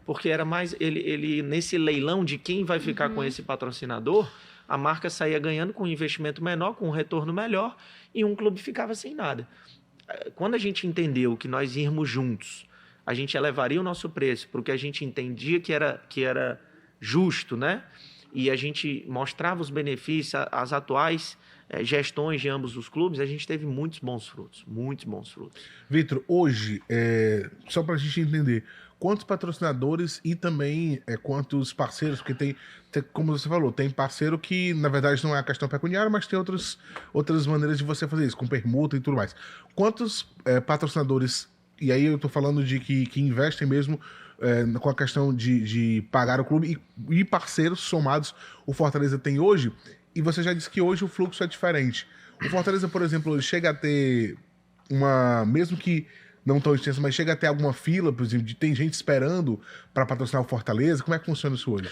Speaker 3: porque era mais ele nesse leilão de quem vai ficar com esse patrocinador, a marca saía ganhando com um investimento menor, com um retorno melhor, e um clube ficava sem nada. Quando a gente entendeu que nós íamos juntos, a gente elevaria o nosso preço para o que a gente entendia que era justo, né? E a gente mostrava os benefícios, as atuais gestões de ambos os clubes, a gente teve muitos bons frutos.
Speaker 2: Vitor, hoje, só para a gente entender, quantos patrocinadores e também quantos parceiros, porque tem, como você falou, tem parceiro que, na verdade, não é a questão pecuniária, mas tem outras maneiras de você fazer isso, com permuta e tudo mais. Quantos patrocinadores, e aí eu tô falando de que investem mesmo com a questão de pagar o clube e parceiros somados o Fortaleza tem hoje? E você já disse que hoje o fluxo é diferente. O Fortaleza, por exemplo, chega a ter mesmo que não tão extensa, mas chega a ter alguma fila, por exemplo, tem gente esperando para patrocinar o Fortaleza? Como é que funciona isso hoje?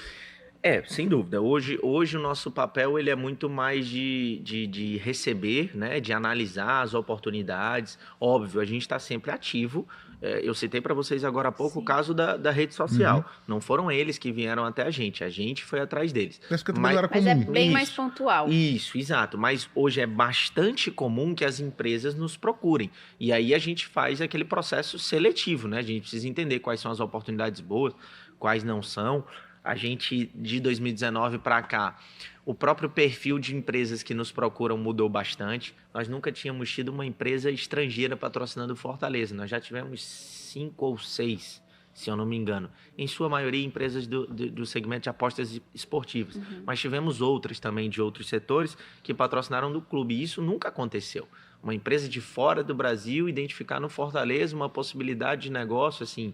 Speaker 3: Sem dúvida. Hoje o nosso papel ele é muito mais de receber, né, de analisar as oportunidades. Óbvio, a gente está sempre ativo. Eu citei para vocês agora há pouco o caso da rede social. Não foram eles que vieram até a gente foi atrás deles.
Speaker 2: Mas
Speaker 1: é bem mais pontual.
Speaker 3: Isso, exato. Mas hoje é bastante comum que as empresas nos procurem. E aí a gente faz aquele processo seletivo, né? A gente precisa entender quais são as oportunidades boas, quais não são. A gente, de 2019 para cá, o próprio perfil de empresas que nos procuram mudou bastante. Nós nunca tínhamos tido uma empresa estrangeira patrocinando Fortaleza. Nós já tivemos 5 ou 6, se eu não me engano. Em sua maioria, empresas do segmento de apostas esportivas. Mas tivemos outras também de outros setores que patrocinaram do clube. E isso nunca aconteceu. Uma empresa de fora do Brasil identificar no Fortaleza uma possibilidade de negócio, assim...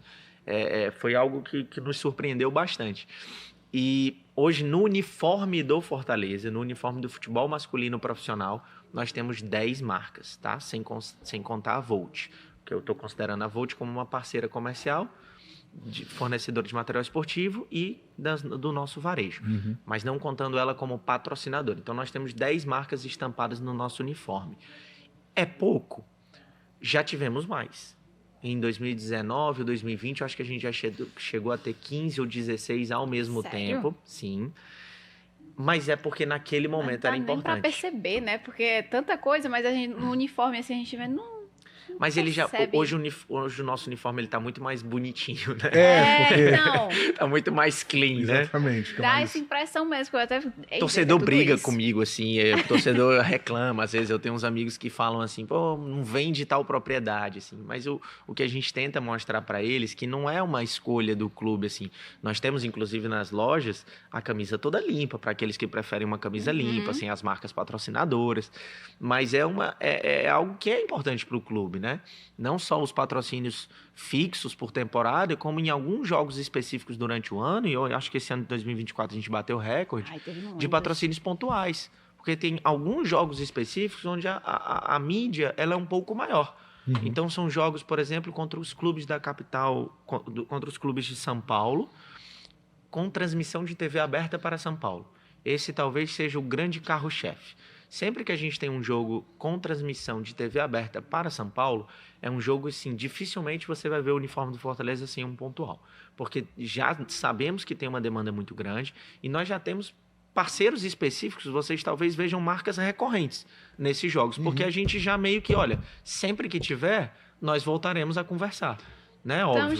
Speaker 3: foi algo que nos surpreendeu bastante. E hoje, no uniforme do Fortaleza, no uniforme do futebol masculino profissional, nós temos 10 marcas, tá? Sem contar a Volt, que eu estou considerando a Volt como uma parceira comercial. de fornecedor de material esportivo e do nosso varejo, mas não contando ela como patrocinador. Então, nós temos 10 marcas estampadas no nosso uniforme. É pouco? Já tivemos mais. Em 2019 ou 2020, eu acho que a gente já chegou a ter 15 ou 16 ao mesmo tempo. Sim. Mas é porque naquele momento era importante.
Speaker 1: Não dá nem pra perceber, né? Porque é tanta coisa, mas no uniforme assim a gente vê...
Speaker 3: Mas ele já hoje o nosso uniforme ele tá muito mais bonitinho, né?
Speaker 1: Então.
Speaker 3: Tá muito mais clean,
Speaker 2: exatamente,
Speaker 1: né? Dá essa impressão mesmo, que eu até...
Speaker 3: Torcedor briga comigo, assim, torcedor reclama, às vezes eu tenho uns amigos que falam assim, pô, não vende tal propriedade, assim, mas o que a gente tenta mostrar para eles que não é uma escolha do clube, assim, nós temos inclusive nas lojas a camisa toda limpa, para aqueles que preferem uma camisa limpa, assim, as marcas patrocinadoras, mas é algo que é importante para o clube, né? Não só os patrocínios fixos por temporada, como em alguns jogos específicos durante o ano, e eu acho que esse ano de 2024 a gente bateu o recorde de patrocínios pontuais, porque tem alguns jogos específicos onde a mídia ela é um pouco maior. Então são jogos, por exemplo, contra os clubes da capital, contra os clubes de São Paulo, com transmissão de TV aberta para São Paulo. Esse talvez seja o grande carro-chefe. Sempre que a gente tem um jogo com transmissão de TV aberta para São Paulo, é um jogo, assim, dificilmente você vai ver o uniforme do Fortaleza sem um pontual. Porque já sabemos que tem uma demanda muito grande e nós já temos parceiros específicos, vocês talvez vejam marcas recorrentes nesses jogos. Porque a gente já meio que, olha, sempre que tiver, nós voltaremos a conversar. Né?
Speaker 1: Então
Speaker 3: óbvio.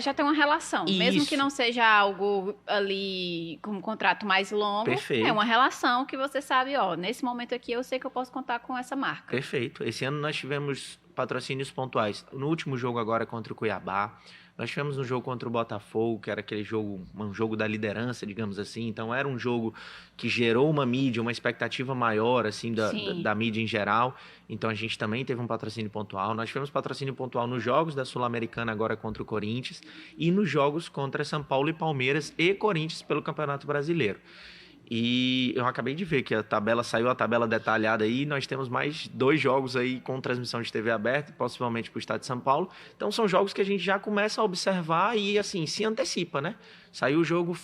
Speaker 1: Já tem uma relação.
Speaker 3: Isso.
Speaker 1: Mesmo que não seja algo ali com um contrato mais longo,
Speaker 3: Perfeito.
Speaker 1: É uma relação que você sabe, nesse momento aqui eu sei que eu posso contar com essa marca.
Speaker 3: Perfeito. Esse ano nós tivemos patrocínios pontuais. No último jogo agora contra o Cuiabá, nós tivemos um jogo contra o Botafogo, que era aquele jogo, um jogo da liderança, digamos assim. Então era um jogo que gerou uma mídia, uma expectativa maior assim da mídia em geral. Então a gente também teve um patrocínio pontual. Nós tivemos patrocínio pontual nos jogos da Sul-Americana agora contra o Corinthians e nos jogos contra São Paulo e Palmeiras e Corinthians pelo Campeonato Brasileiro. E eu acabei de ver que a tabela detalhada aí, nós temos mais 2 jogos aí com transmissão de TV aberta, possivelmente para o estado de São Paulo. Então são jogos que a gente já começa a observar e assim, se antecipa, né? Saiu o jogo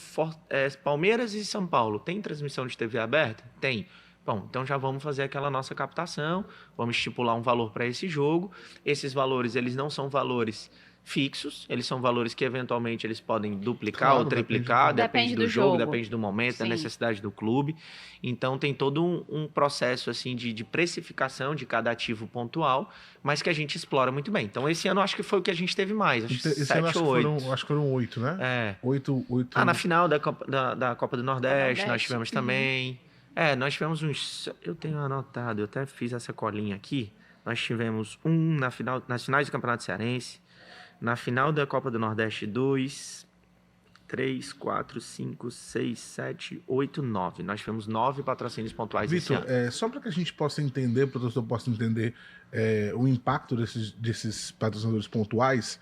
Speaker 3: Palmeiras e São Paulo, tem transmissão de TV aberta? Tem. Bom, então já vamos fazer aquela nossa captação, vamos estipular um valor para esse jogo. Esses valores, eles não são valores fixos, eles são valores que eventualmente eles podem duplicar ou triplicar, depende do jogo, depende do momento, da necessidade do clube. Então tem todo um processo assim de precificação de cada ativo pontual, mas que a gente explora muito bem. Então esse ano acho que foi o que a gente teve mais, acho que 7 ou 8.
Speaker 2: Acho que foram 8, né? 8.
Speaker 3: Na final da Copa do Nordeste nós tivemos também. Nós tivemos uns... Eu tenho anotado, eu até fiz essa colinha aqui. Nós tivemos nas finais do Campeonato Cearense, na final da Copa do Nordeste 2, 3, 4, 5, 6, 7, 8, 9. Nós tivemos 9 patrocínios pontuais esse ano.
Speaker 2: Vitor, só para que a gente possa entender, para o torcedor possa entender o impacto desses patrocinadores pontuais,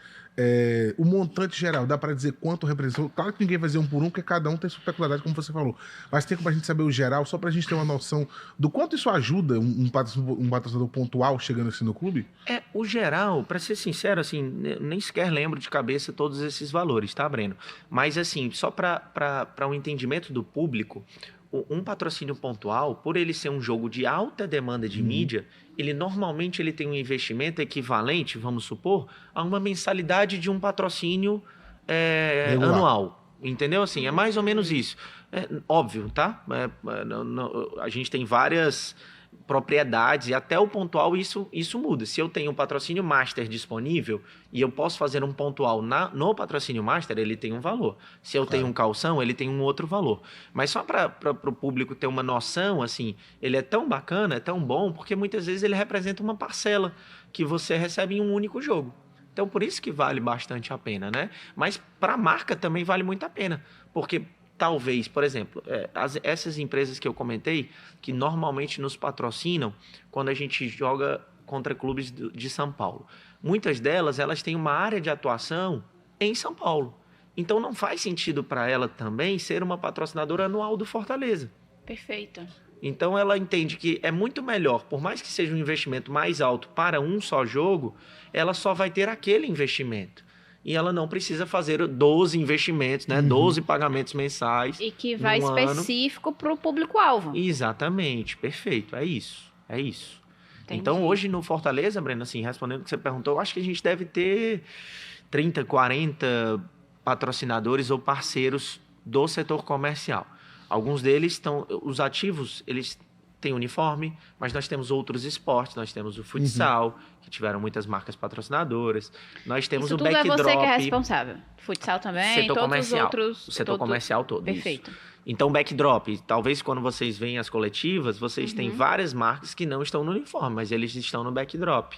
Speaker 2: o montante geral, dá para dizer quanto representa? Claro que ninguém vai dizer um por um, porque cada um tem sua peculiaridade, como você falou. Mas tem como a gente saber o geral, só para a gente ter uma noção do quanto isso ajuda um patrocinador pontual chegando assim no clube?
Speaker 3: O geral, para ser sincero, assim, nem sequer lembro de cabeça todos esses valores, tá, Breno? Mas, assim, só para um entendimento do público, um patrocínio pontual, por ele ser um jogo de alta demanda de mídia, ele normalmente tem um investimento equivalente, vamos supor, a uma mensalidade de um patrocínio anual. Entendeu? Assim, é mais ou menos isso. Óbvio, tá? A gente tem várias propriedades e até o pontual isso muda. Se eu tenho um patrocínio master disponível e eu posso fazer um pontual no patrocínio master, ele tem um valor. Se eu tenho um calção, ele tem um outro valor. Mas só para o público ter uma noção, assim, ele é tão bacana, é tão bom, porque muitas vezes ele representa uma parcela que você recebe em um único jogo. Então, por isso que vale bastante a pena, né? Mas para a marca também vale muito a pena, porque talvez, por exemplo, essas empresas que eu comentei, que normalmente nos patrocinam quando a gente joga contra clubes de São Paulo. Muitas delas, elas têm uma área de atuação em São Paulo. Então, não faz sentido para ela também ser uma patrocinadora anual do Fortaleza.
Speaker 1: Perfeito.
Speaker 3: Então, ela entende que é muito melhor, por mais que seja um investimento mais alto para um só jogo, ela só vai ter aquele investimento. e ela não precisa fazer 12 investimentos, né? 12 pagamentos mensais.
Speaker 1: E que vai
Speaker 3: num
Speaker 1: específico para o público-alvo.
Speaker 3: Exatamente, perfeito, é isso, é isso.
Speaker 1: Entendi.
Speaker 3: Então, hoje no Fortaleza, Breno, assim, respondendo o que você perguntou, eu acho que a gente deve ter 30, 40 patrocinadores ou parceiros do setor comercial. Alguns deles estão, os ativos, eles têm uniforme, mas nós temos outros esportes, nós temos o futsal, que tiveram muitas marcas patrocinadoras, nós temos
Speaker 1: Isso
Speaker 3: o
Speaker 1: tudo
Speaker 3: backdrop.
Speaker 1: é você que é responsável. Futsal também,
Speaker 3: Setor
Speaker 1: todos
Speaker 3: comercial,
Speaker 1: os outros...
Speaker 3: o setor comercial todo.
Speaker 1: Perfeito.
Speaker 3: Isso. Então, backdrop, talvez quando vocês veem as coletivas, vocês têm várias marcas que não estão no uniforme, mas eles estão no backdrop.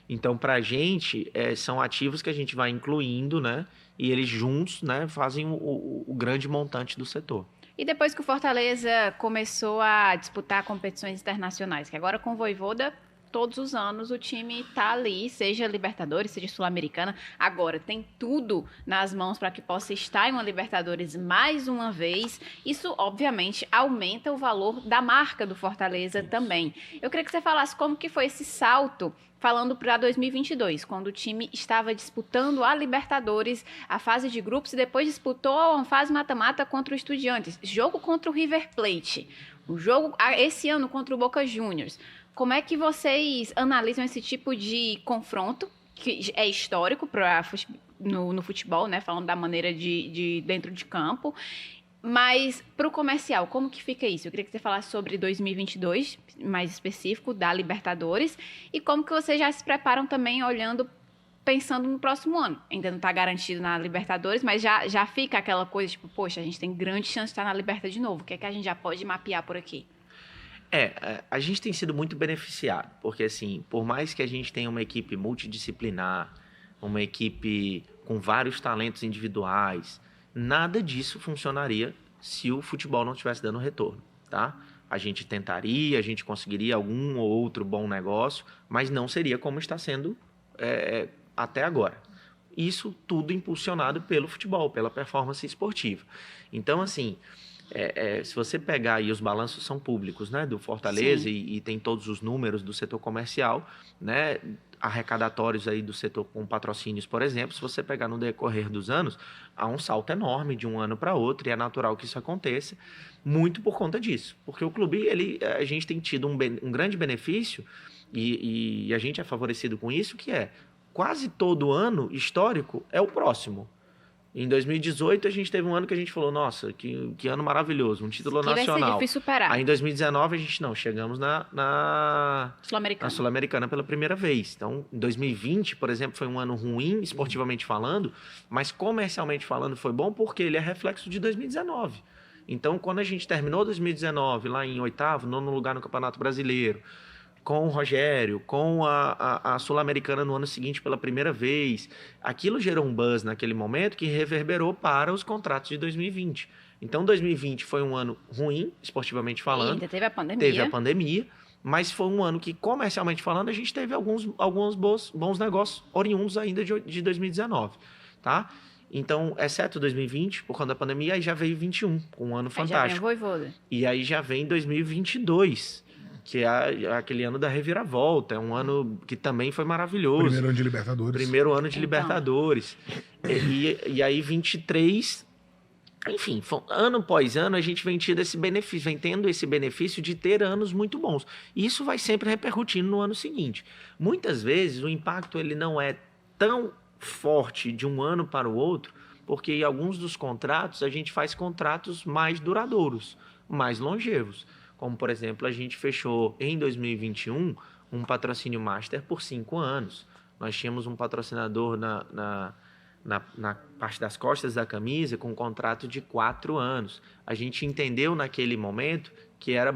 Speaker 3: Então, para a gente, são ativos que a gente vai incluindo, né? E eles juntos, né, fazem o grande montante do setor.
Speaker 1: E depois que o Fortaleza começou a disputar competições internacionais, que agora com o Vojvoda, todos os anos o time tá ali, seja Libertadores, seja Sul-Americana, agora tem tudo nas mãos para que possa estar em uma Libertadores mais uma vez. Isso, obviamente, aumenta o valor da marca do Fortaleza também. Eu queria que você falasse como que foi esse salto, falando para 2022, quando o time estava disputando a Libertadores, a fase de grupos, e depois disputou a fase mata-mata contra o Estudiantes, jogo contra o River Plate, o jogo esse ano contra o Boca Juniors. Como é que vocês analisam esse tipo de confronto, que é histórico no futebol, né? Falando da maneira de dentro de campo. Mas para o comercial, como que fica isso? Eu queria que você falasse sobre 2022, mais específico, da Libertadores, e como que vocês já se preparam também pensando no próximo ano. Ainda não está garantido na Libertadores, mas já fica aquela coisa, tipo, poxa, a gente tem grande chance de estar na Liberta de novo. O que é que a gente já pode mapear por aqui?
Speaker 3: A gente tem sido muito beneficiado, porque assim, por mais que a gente tenha uma equipe multidisciplinar, uma equipe com vários talentos individuais, nada disso funcionaria se o futebol não estivesse dando retorno, tá? A gente tentaria, a gente conseguiria algum ou outro bom negócio, mas não seria como está sendo até agora. Isso tudo impulsionado pelo futebol, pela performance esportiva. Então, assim, se você pegar aí, os balanços são públicos, né, do Fortaleza, e tem todos os números do setor comercial, né, arrecadatórios aí do setor com patrocínios, por exemplo. Se você pegar no decorrer dos anos, há um salto enorme de um ano para outro, e é natural que isso aconteça, muito por conta disso, porque o clube, a gente tem tido um grande benefício, e a gente é favorecido com isso, que quase todo ano histórico é o próximo. Em 2018, a gente teve um ano que a gente falou, nossa, que ano maravilhoso, um título nacional.
Speaker 1: Vai ser difícil superar.
Speaker 3: Aí em 2019, a gente chegamos na
Speaker 1: Sul-Americana
Speaker 3: pela primeira vez. Então, em 2020, por exemplo, foi um ano ruim, esportivamente falando, mas comercialmente falando foi bom porque ele é reflexo de 2019. Então, quando a gente terminou 2019 lá em 8º, 9º lugar no Campeonato Brasileiro, com o Rogério, com a Sul-Americana no ano seguinte pela primeira vez, aquilo gerou um buzz naquele momento que reverberou para os contratos de 2020. Então, 2020 foi um ano ruim, esportivamente falando.
Speaker 1: Ainda teve a pandemia.
Speaker 3: Teve a pandemia, mas foi um ano que, comercialmente falando, a gente teve alguns bons negócios oriundos ainda de 2019, tá? Então, exceto 2020, por conta da pandemia, aí já veio 21, um ano fantástico.
Speaker 1: Já vem o Vojvoda.
Speaker 3: E aí já vem 2022, que é aquele ano da reviravolta, é um ano que também foi maravilhoso.
Speaker 2: Primeiro ano de Libertadores.
Speaker 3: Primeiro ano de Libertadores. E aí 23, enfim, ano após ano a gente vem tendo esse benefício de ter anos muito bons. E isso vai sempre repercutindo no ano seguinte. Muitas vezes o impacto ele não é tão forte de um ano para o outro, porque em alguns dos contratos a gente faz contratos mais duradouros, mais longevos. Como, por exemplo, a gente fechou em 2021 um patrocínio master por 5 anos. Nós tínhamos um patrocinador na parte das costas da camisa com um contrato de 4 anos. A gente entendeu naquele momento que era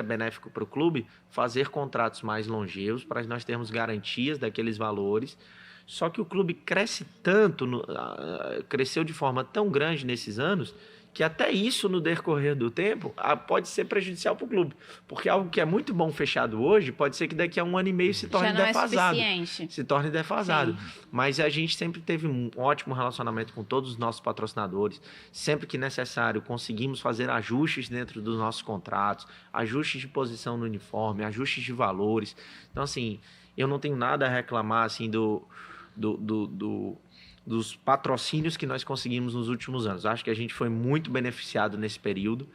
Speaker 3: benéfico para o clube fazer contratos mais longevos, para nós termos garantias daqueles valores. Só que o clube cresceu de forma tão grande nesses anos, que até isso, no decorrer do tempo, pode ser prejudicial para o clube. Porque algo que é muito bom fechado hoje, pode ser que daqui a 1 ano e meio se torne defasado.
Speaker 1: Se torne
Speaker 3: defasado.
Speaker 1: Sim.
Speaker 3: Mas a gente sempre teve um ótimo relacionamento com todos os nossos patrocinadores. Sempre que necessário, conseguimos fazer ajustes dentro dos nossos contratos, ajustes de posição no uniforme, ajustes de valores. Então, assim, eu não tenho nada a reclamar, assim, dos patrocínios que nós conseguimos nos últimos anos. Acho que a gente foi muito beneficiado nesse período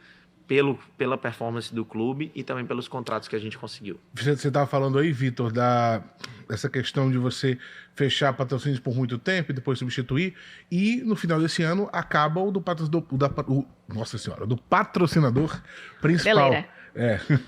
Speaker 3: pela performance do clube e também pelos contratos que a gente conseguiu.
Speaker 2: Você estava falando aí, Vitor, dessa questão de você fechar patrocínios por muito tempo e depois substituir, e no final desse ano acaba o do patrocinador principal.
Speaker 1: Beleza.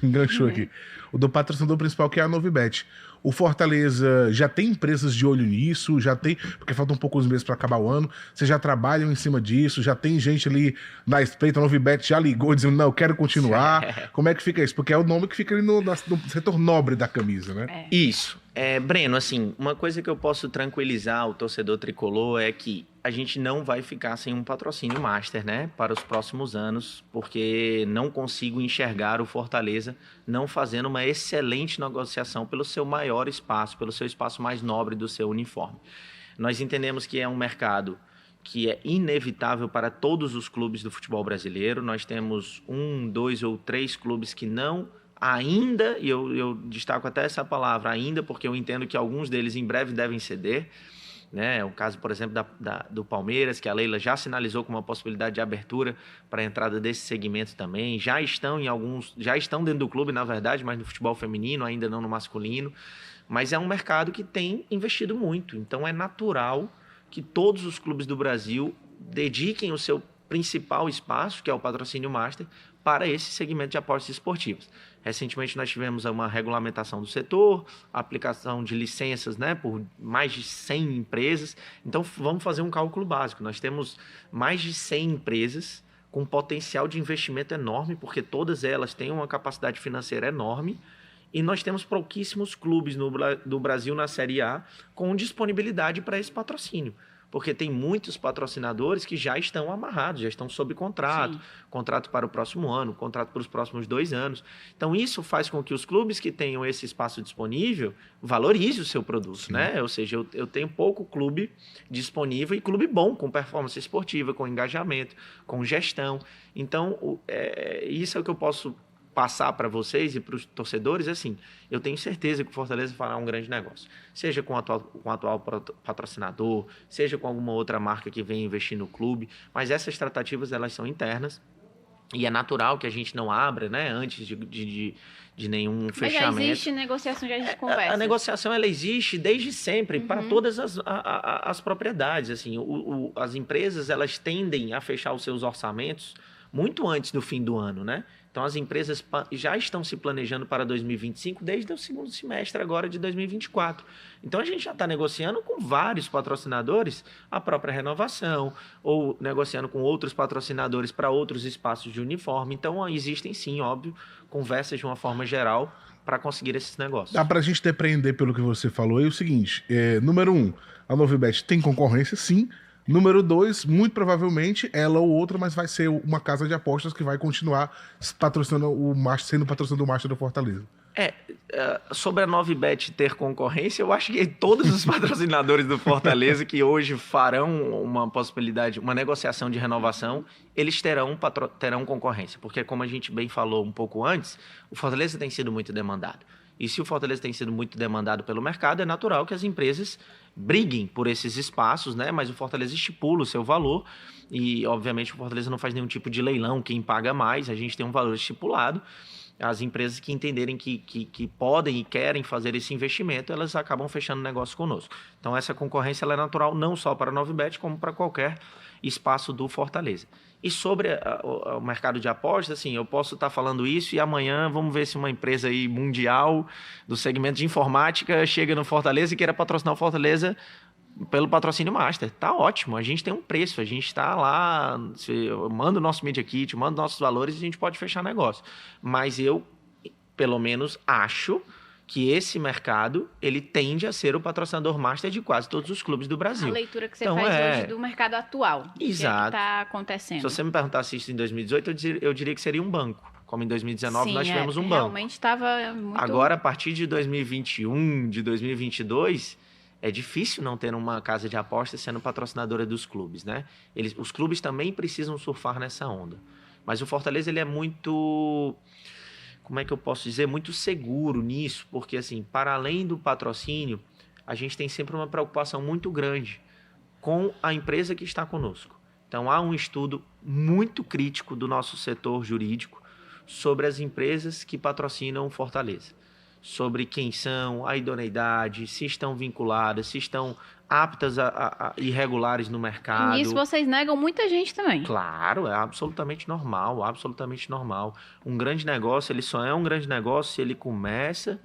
Speaker 2: Enganchou aqui. O do patrocinador principal, que é a Novibet. O Fortaleza já tem empresas de olho nisso, já tem, porque faltam poucos meses para acabar o ano, vocês já trabalham em cima disso, já tem gente ali na espreita, a Novibet já ligou dizendo, não, eu quero continuar. Como é que fica isso? Porque é o nome que fica ali no setor nobre da camisa, né?
Speaker 3: Isso. Breno, assim, uma coisa que eu posso tranquilizar o torcedor tricolor é que a gente não vai ficar sem um patrocínio master, né, para os próximos anos, porque não consigo enxergar o Fortaleza não fazendo uma excelente negociação pelo seu maior espaço, pelo seu espaço mais nobre do seu uniforme. Nós entendemos que é um mercado que é inevitável para todos os clubes do futebol brasileiro. Nós temos 1, 2 ou 3 clubes que não ainda, e eu destaco até essa palavra ainda, porque eu entendo que alguns deles em breve devem ceder, né? O caso, por exemplo, do Palmeiras, que a Leila já sinalizou com uma possibilidade de abertura para a entrada desse segmento também. Já estão dentro do clube, na verdade, mas no futebol feminino, ainda não no masculino. Mas é um mercado que tem investido muito. Então é natural que todos os clubes do Brasil dediquem o seu principal espaço, que é o patrocínio master, para esse segmento de apostas esportivas. Recentemente nós tivemos uma regulamentação do setor, a aplicação de licenças, né, por mais de 100 empresas. Então vamos fazer um cálculo básico. Nós temos mais de 100 empresas com potencial de investimento enorme, porque todas elas têm uma capacidade financeira enorme, e nós temos pouquíssimos clubes do Brasil na Série A com disponibilidade para esse patrocínio. Porque tem muitos patrocinadores que já estão amarrados, já estão sob contrato. Sim. Contrato para o próximo ano, contrato para os próximos 2 anos. Então, isso faz com que os clubes que tenham esse espaço disponível valorizem o seu produto, né? Ou seja, eu tenho pouco clube disponível e clube bom, com performance esportiva, com engajamento, com gestão. Então, isso é o que eu posso passar para vocês e para os torcedores. Assim, eu tenho certeza que o Fortaleza fará um grande negócio, seja com o atual patrocinador, seja com alguma outra marca que venha investir no clube, mas essas tratativas elas são internas e é natural que a gente não abra, né, antes de nenhum fechamento.
Speaker 1: Mas já existe negociação, já a gente conversa.
Speaker 3: A negociação ela existe desde sempre para todas as propriedades. Assim, as empresas elas tendem a fechar os seus orçamentos muito antes do fim do ano, né? Então, as empresas já estão se planejando para 2025 desde o segundo semestre agora de 2024. Então, a gente já está negociando com vários patrocinadores a própria renovação ou negociando com outros patrocinadores para outros espaços de uniforme. Então, existem sim, óbvio, conversas de uma forma geral para conseguir esses negócios.
Speaker 2: Dá para a gente depreender pelo que você falou. É o seguinte, número 1, a Novibet tem concorrência, sim. Número 2, muito provavelmente, ela ou outra, mas vai ser uma casa de apostas que vai continuar patrocinando sendo patrocinador master do Fortaleza.
Speaker 3: Sobre a Novibet ter concorrência, eu acho que todos os patrocinadores do Fortaleza que hoje farão uma possibilidade, uma negociação de renovação, eles terão concorrência. Porque, como a gente bem falou um pouco antes, o Fortaleza tem sido muito demandado. E se o Fortaleza tem sido muito demandado pelo mercado, é natural que as empresas briguem por esses espaços, né? Mas o Fortaleza estipula o seu valor e, obviamente, o Fortaleza não faz nenhum tipo de leilão, quem paga mais, a gente tem um valor estipulado. As empresas que entenderem que podem e querem fazer esse investimento, elas acabam fechando negócio conosco. Então, essa concorrência ela é natural não só para a Novibet, como para qualquer espaço do Fortaleza. E sobre o mercado de apostas, assim, eu posso estar falando isso e amanhã vamos ver se uma empresa aí mundial do segmento de informática chega no Fortaleza e queira patrocinar o Fortaleza pelo patrocínio master. Tá ótimo, a gente tem um preço, a gente está lá, manda o nosso Media Kit, manda nossos valores e a gente pode fechar negócio. Mas eu, pelo menos, acho que esse mercado, ele tende a ser o patrocinador master de quase todos os clubes do Brasil.
Speaker 1: A leitura que você faz hoje do mercado atual.
Speaker 3: Exato.
Speaker 1: O que está acontecendo.
Speaker 3: Se você me perguntasse isso em 2018, eu diria que seria um banco. Como em 2019 nós tivemos um banco.
Speaker 1: Realmente estava muito...
Speaker 3: Agora, a partir de 2021, de 2022, é difícil não ter uma casa de apostas sendo patrocinadora dos clubes, né? Os clubes também precisam surfar nessa onda. Mas o Fortaleza, ele é muito... Como é que eu posso dizer? Muito seguro nisso, porque, assim, para além do patrocínio, a gente tem sempre uma preocupação muito grande com a empresa que está conosco. Então, há um estudo muito crítico do nosso setor jurídico sobre as empresas que patrocinam Fortaleza, sobre quem são, a idoneidade, se estão vinculadas, se estão aptas a irregulares no mercado.
Speaker 1: E isso vocês negam muita gente também.
Speaker 3: Claro, é absolutamente normal, absolutamente normal. Um grande negócio, ele só é um grande negócio se ele começa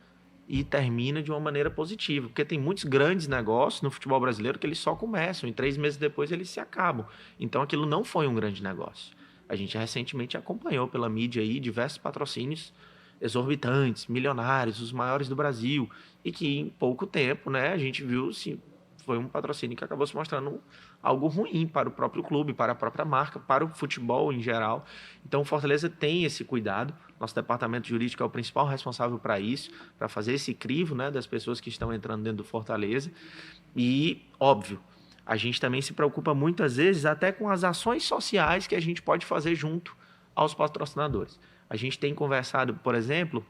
Speaker 3: e termina de uma maneira positiva, porque tem muitos grandes negócios no futebol brasileiro que eles só começam e 3 meses depois eles se acabam. Então aquilo não foi um grande negócio. A gente recentemente acompanhou pela mídia aí diversos patrocínios exorbitantes, milionários, os maiores do Brasil, e que em pouco tempo, né, a gente viu se foi um patrocínio que acabou se mostrando algo ruim para o próprio clube, para a própria marca, para o futebol em geral. Então o Fortaleza tem esse cuidado. Nosso departamento jurídico é o principal responsável para isso, para fazer esse crivo, né, das pessoas que estão entrando dentro do Fortaleza. E, óbvio, a gente também se preocupa muitas vezes até com as ações sociais que a gente pode fazer junto aos patrocinadores. A gente tem conversado, por exemplo,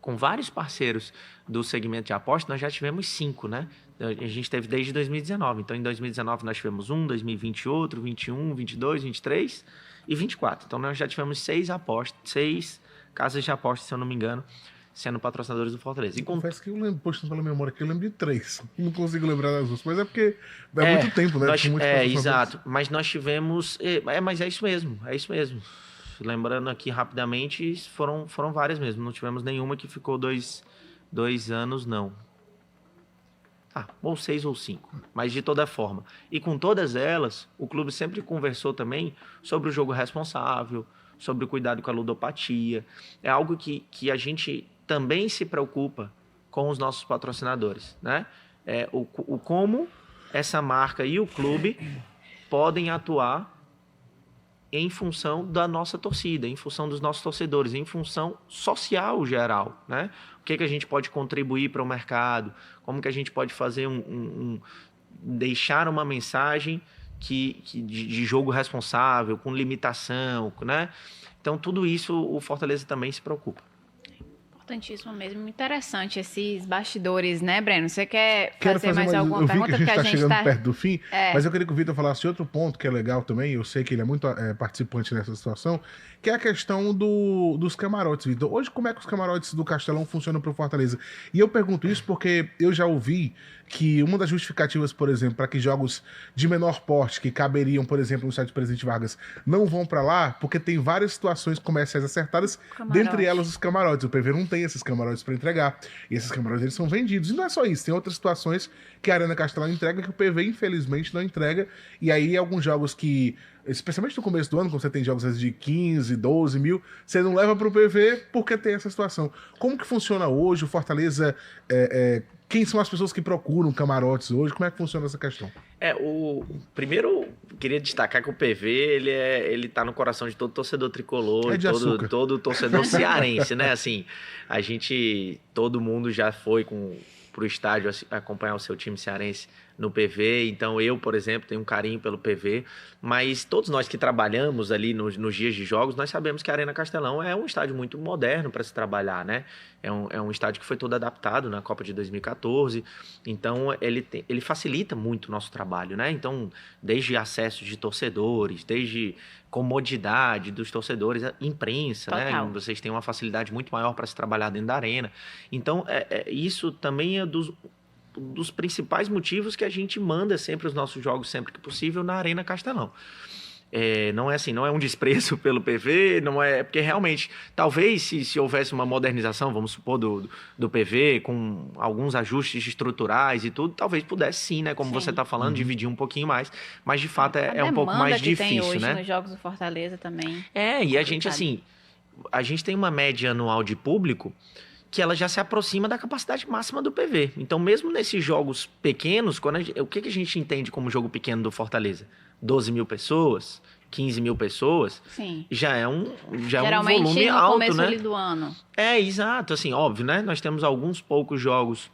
Speaker 3: com vários parceiros do segmento de aposta. Nós já tivemos 5, né? A gente teve desde 2019. Então, em 2019 nós tivemos 1, 2020 outro, 21, 22, 23 e 24. Então, nós já tivemos 6 casas de apostas, se eu não me engano, sendo patrocinadores do Fortaleza. E
Speaker 2: confesso que eu lembro, poxa, pela memória aqui, eu lembro de 3. Não consigo lembrar das outras, mas é porque é muito tempo, né?
Speaker 3: Exato. Mas nós tivemos... mas é isso mesmo, Lembrando aqui rapidamente, foram várias mesmo. Não tivemos nenhuma que ficou 2 anos, não. Ou 6 ou 5. Mas de toda forma. E com todas elas, o clube sempre conversou também sobre o jogo responsável, sobre o cuidado com a ludopatia. É algo que a gente também se preocupa com os nossos patrocinadores, né? O como essa marca e o clube podem atuar em função da nossa torcida, em função dos nossos torcedores, em função social geral, né? O que a gente pode contribuir para o mercado, como que a gente pode fazer deixar uma mensagem de jogo responsável, com limitação, né? Então, tudo isso o Fortaleza também se preocupa.
Speaker 1: Importantíssimo mesmo. Interessante esses bastidores, né, Breno? Você quer fazer mais alguma pergunta?
Speaker 2: Eu vi que a gente está chegando perto do fim, mas eu queria que o Vitor falasse outro ponto que é legal também, eu sei que ele é muito participante nessa situação, que é a questão dos camarotes, Vitor. Hoje, como é que os camarotes do Castelão funcionam para o Fortaleza? E eu pergunto isso porque eu já ouvi que uma das justificativas, por exemplo, para que jogos de menor porte, que caberiam, por exemplo, no estádio Presidente Vargas, não vão para lá, porque tem várias situações comerciais acertadas, dentre elas os camarotes. O PV não tem esses camarotes para entregar, e esses camarotes eles são vendidos. E não é só isso, tem outras situações que a Arena Castelão entrega que o PV, infelizmente, não entrega, e aí alguns jogos que, especialmente no começo do ano, quando você tem jogos de 15, 12 mil, você não leva para o PV porque tem essa situação. Como que funciona hoje o Fortaleza? Quem são as pessoas que procuram camarotes hoje? Como é que funciona essa questão?
Speaker 3: Primeiro, queria destacar que o PV, ele tá no coração de todo torcedor tricolor, todo torcedor cearense, né? Assim, todo mundo já foi pro estádio acompanhar o seu time cearense no PV, então eu, por exemplo, tenho um carinho pelo PV, mas todos nós que trabalhamos ali nos dias de jogos, nós sabemos que a Arena Castelão é um estádio muito moderno para se trabalhar, né? É um estádio que foi todo adaptado na Copa de 2014, então ele facilita muito o nosso trabalho, né? Então, desde acesso de torcedores, desde comodidade dos torcedores, imprensa, né? Vocês têm uma facilidade muito maior para se trabalhar dentro da arena. Então, isso também é dos principais motivos que a gente manda sempre os nossos jogos, sempre que possível, na Arena Castelão. Não é assim, não é um desprezo pelo PV, não é, porque realmente, talvez se houvesse uma modernização, vamos supor, do PV, com alguns ajustes estruturais e tudo, talvez pudesse sim, né, como você está falando, dividir um pouquinho mais, mas de fato é um pouco mais difícil,
Speaker 1: tem hoje,
Speaker 3: né?
Speaker 1: Nos jogos do Fortaleza também.
Speaker 3: E a gente tem uma média anual de público que ela já se aproxima da capacidade máxima do PV. Então, mesmo nesses jogos pequenos, o que a gente entende como jogo pequeno do Fortaleza? 12 mil pessoas, 15 mil pessoas,
Speaker 1: sim,
Speaker 3: já é um
Speaker 1: geralmente
Speaker 3: volume
Speaker 1: no
Speaker 3: alto,
Speaker 1: começo
Speaker 3: né?
Speaker 1: ali do ano.
Speaker 3: Exato, assim, óbvio, né? Nós temos alguns poucos jogos,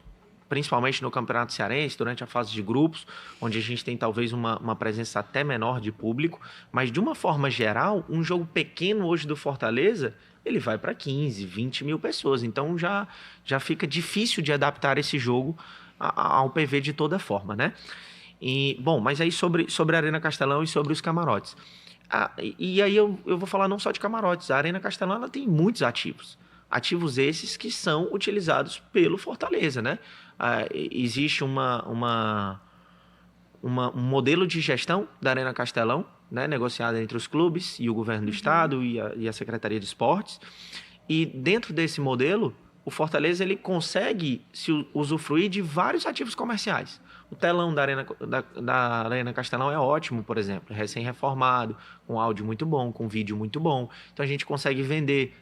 Speaker 3: principalmente no Campeonato Cearense, durante a fase de grupos, onde a gente tem talvez uma presença até menor de público, mas de uma forma geral, um jogo pequeno hoje do Fortaleza, ele vai para 15, 20 mil pessoas. Então já fica difícil de adaptar esse jogo ao PV de toda forma, né? Bom, mas aí sobre a Arena Castelão e sobre os camarotes. E aí eu vou falar não só de camarotes. A Arena Castelão ela tem muitos ativos. Ativos esses que são utilizados pelo Fortaleza, né? Existe um modelo de gestão da Arena Castelão, né, negociado entre os clubes e o governo do estado e a Secretaria de Esportes. E dentro desse modelo, o Fortaleza ele consegue se usufruir de vários ativos comerciais. O telão da Arena Castelão é ótimo, por exemplo, recém-reformado, com áudio muito bom, com vídeo muito bom. Então a gente consegue vender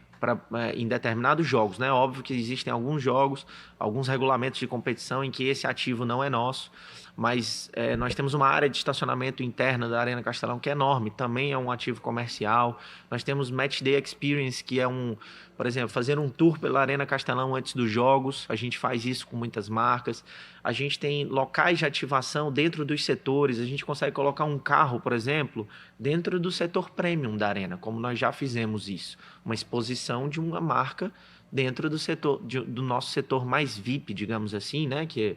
Speaker 3: em determinados jogos, né? Óbvio que existem alguns jogos, alguns regulamentos de competição em que esse ativo não é nosso, mas nós temos uma área de estacionamento interna da Arena Castelão que é enorme, também é um ativo comercial. Nós temos Match Day Experience, que é por exemplo, fazer um tour pela Arena Castelão antes dos jogos, a gente faz isso com muitas marcas. A gente tem locais de ativação dentro dos setores, a gente consegue colocar um carro, por exemplo, dentro do setor premium da Arena, como nós já fizemos isso. Uma exposição de uma marca dentro do setor, do nosso setor mais VIP, digamos assim, né? Que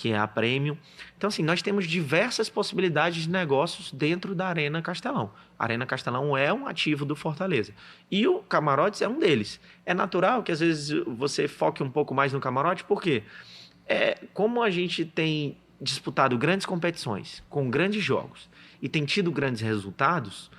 Speaker 3: é a Premium. Então, assim, nós temos diversas possibilidades de negócios dentro da Arena Castelão. A Arena Castelão é um ativo do Fortaleza. E o camarotes é um deles. É natural que, às vezes, você foque um pouco mais no camarote, porque como a gente tem disputado grandes competições, com grandes jogos, e tem tido grandes resultados,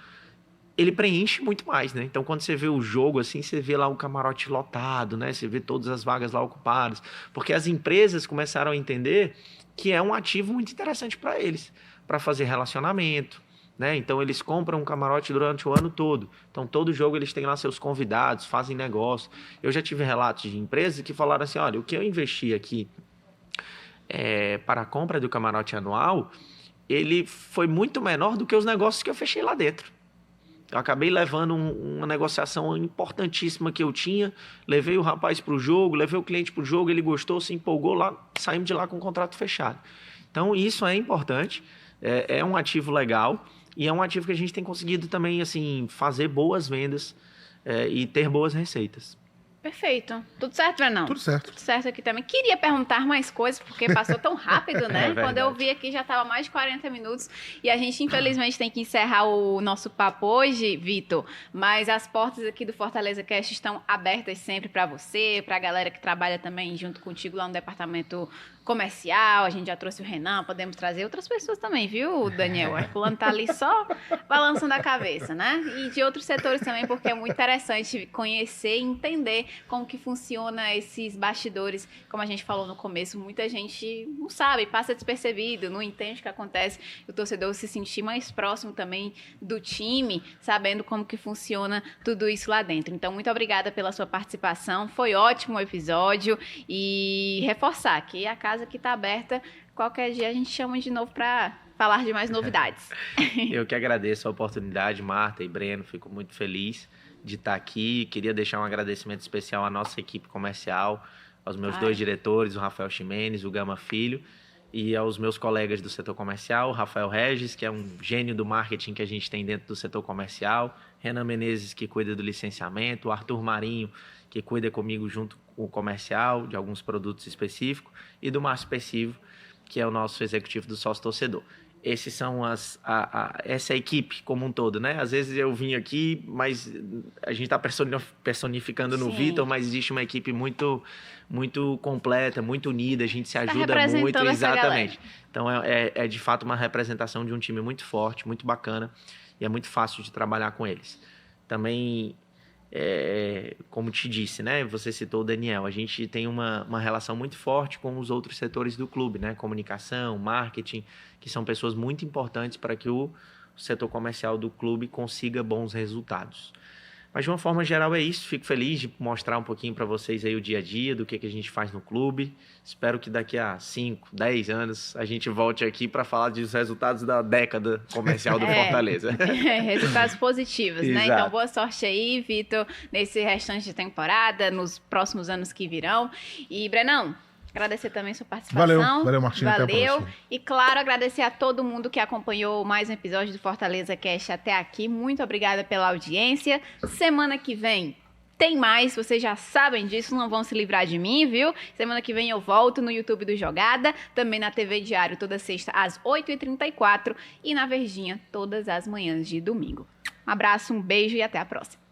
Speaker 3: ele preenche muito mais, né? Então, quando você vê o jogo, assim, você vê lá o camarote lotado, né? Você vê todas as vagas lá ocupadas. Porque as empresas começaram a entender que é um ativo muito interessante para eles, para fazer relacionamento, né? Então, eles compram um camarote durante o ano todo. Então, todo jogo eles têm lá seus convidados, fazem negócio. Eu já tive relatos de empresas que falaram assim, olha, o que eu investi aqui para a compra do camarote anual, ele foi muito menor do que os negócios que eu fechei lá dentro. Eu acabei levando uma negociação importantíssima que eu tinha, levei o rapaz para o jogo, levei o cliente para o jogo, ele gostou, se empolgou, lá, saímos de lá com o contrato fechado. Então, isso é importante, é um ativo legal e é um ativo que a gente tem conseguido também assim, fazer boas vendas e ter boas receitas.
Speaker 1: Perfeito. Tudo certo, Brenão?
Speaker 2: Tudo certo.
Speaker 1: Tudo certo aqui também. Queria perguntar mais coisas, porque passou tão rápido, né? Quando eu vi aqui já estava mais de 40 minutos. E a gente, infelizmente, tem que encerrar o nosso papo hoje, Vitor. Mas as portas aqui do Fortaleza Cast estão abertas sempre para você, para a galera que trabalha também junto contigo lá no departamento comercial. A gente já trouxe o Renan, podemos trazer outras pessoas também, viu, Daniel? O Herculano tá ali só balançando a cabeça, né? E de outros setores também, porque é muito interessante conhecer e entender como que funciona esses bastidores. Como a gente falou no começo, muita gente não sabe, passa despercebido, não entende o que acontece. O torcedor se sentir mais próximo também do time, sabendo como que funciona tudo isso lá dentro. Então, muito obrigada pela sua participação. Foi ótimo o episódio e reforçar que a casa que está aberta, qualquer dia a gente chama de novo para falar de mais novidades.
Speaker 3: Eu que agradeço a oportunidade, Marta e Breno, fico muito feliz de estar aqui. Queria deixar um agradecimento especial à nossa equipe comercial, aos meus dois diretores, o Rafael Ximenes, o Gama Filho, e aos meus colegas do setor comercial, o Rafael Regis, que é um gênio do marketing que a gente tem dentro do setor comercial, Renan Menezes, que cuida do licenciamento, o Arthur Marinho, que cuida comigo junto com o comercial de alguns produtos específicos, e do Márcio Pessivo, que é o nosso executivo do sócio-torcedor. Esses são essa é a equipe como um todo, né? Às vezes eu vim aqui, mas a gente está personificando no Vitor, mas existe uma equipe muito, muito completa, muito unida, a gente se ajuda muito, exatamente. Então é de fato uma representação de um time muito forte, muito bacana, e é muito fácil de trabalhar com eles. Também, como te disse, né? Você citou o Daniel, a gente tem uma relação muito forte com os outros setores do clube, né? Comunicação, marketing, que são pessoas muito importantes para que o setor comercial do clube consiga bons resultados. Mas de uma forma geral é isso, fico feliz de mostrar um pouquinho para vocês aí o dia a dia, do que a gente faz no clube. Espero que daqui a 5, 10 anos a gente volte aqui para falar dos resultados da década comercial do Fortaleza.
Speaker 1: Resultados positivos, né? Então, boa sorte aí, Vitor, nesse restante de temporada, nos próximos anos que virão. E, Brenão, agradecer também sua participação.
Speaker 2: Valeu, Martinho.
Speaker 1: Valeu. E, claro, agradecer a todo mundo que acompanhou mais um episódio do Fortaleza Cast até aqui. Muito obrigada pela audiência. Semana que vem Tem mais, vocês já sabem disso, não vão se livrar de mim, viu? Semana que vem eu volto no YouTube do Jogada, também na TV Diário toda sexta às 8h34 e na Verdinha todas as manhãs de domingo. Um abraço, um beijo e até a próxima.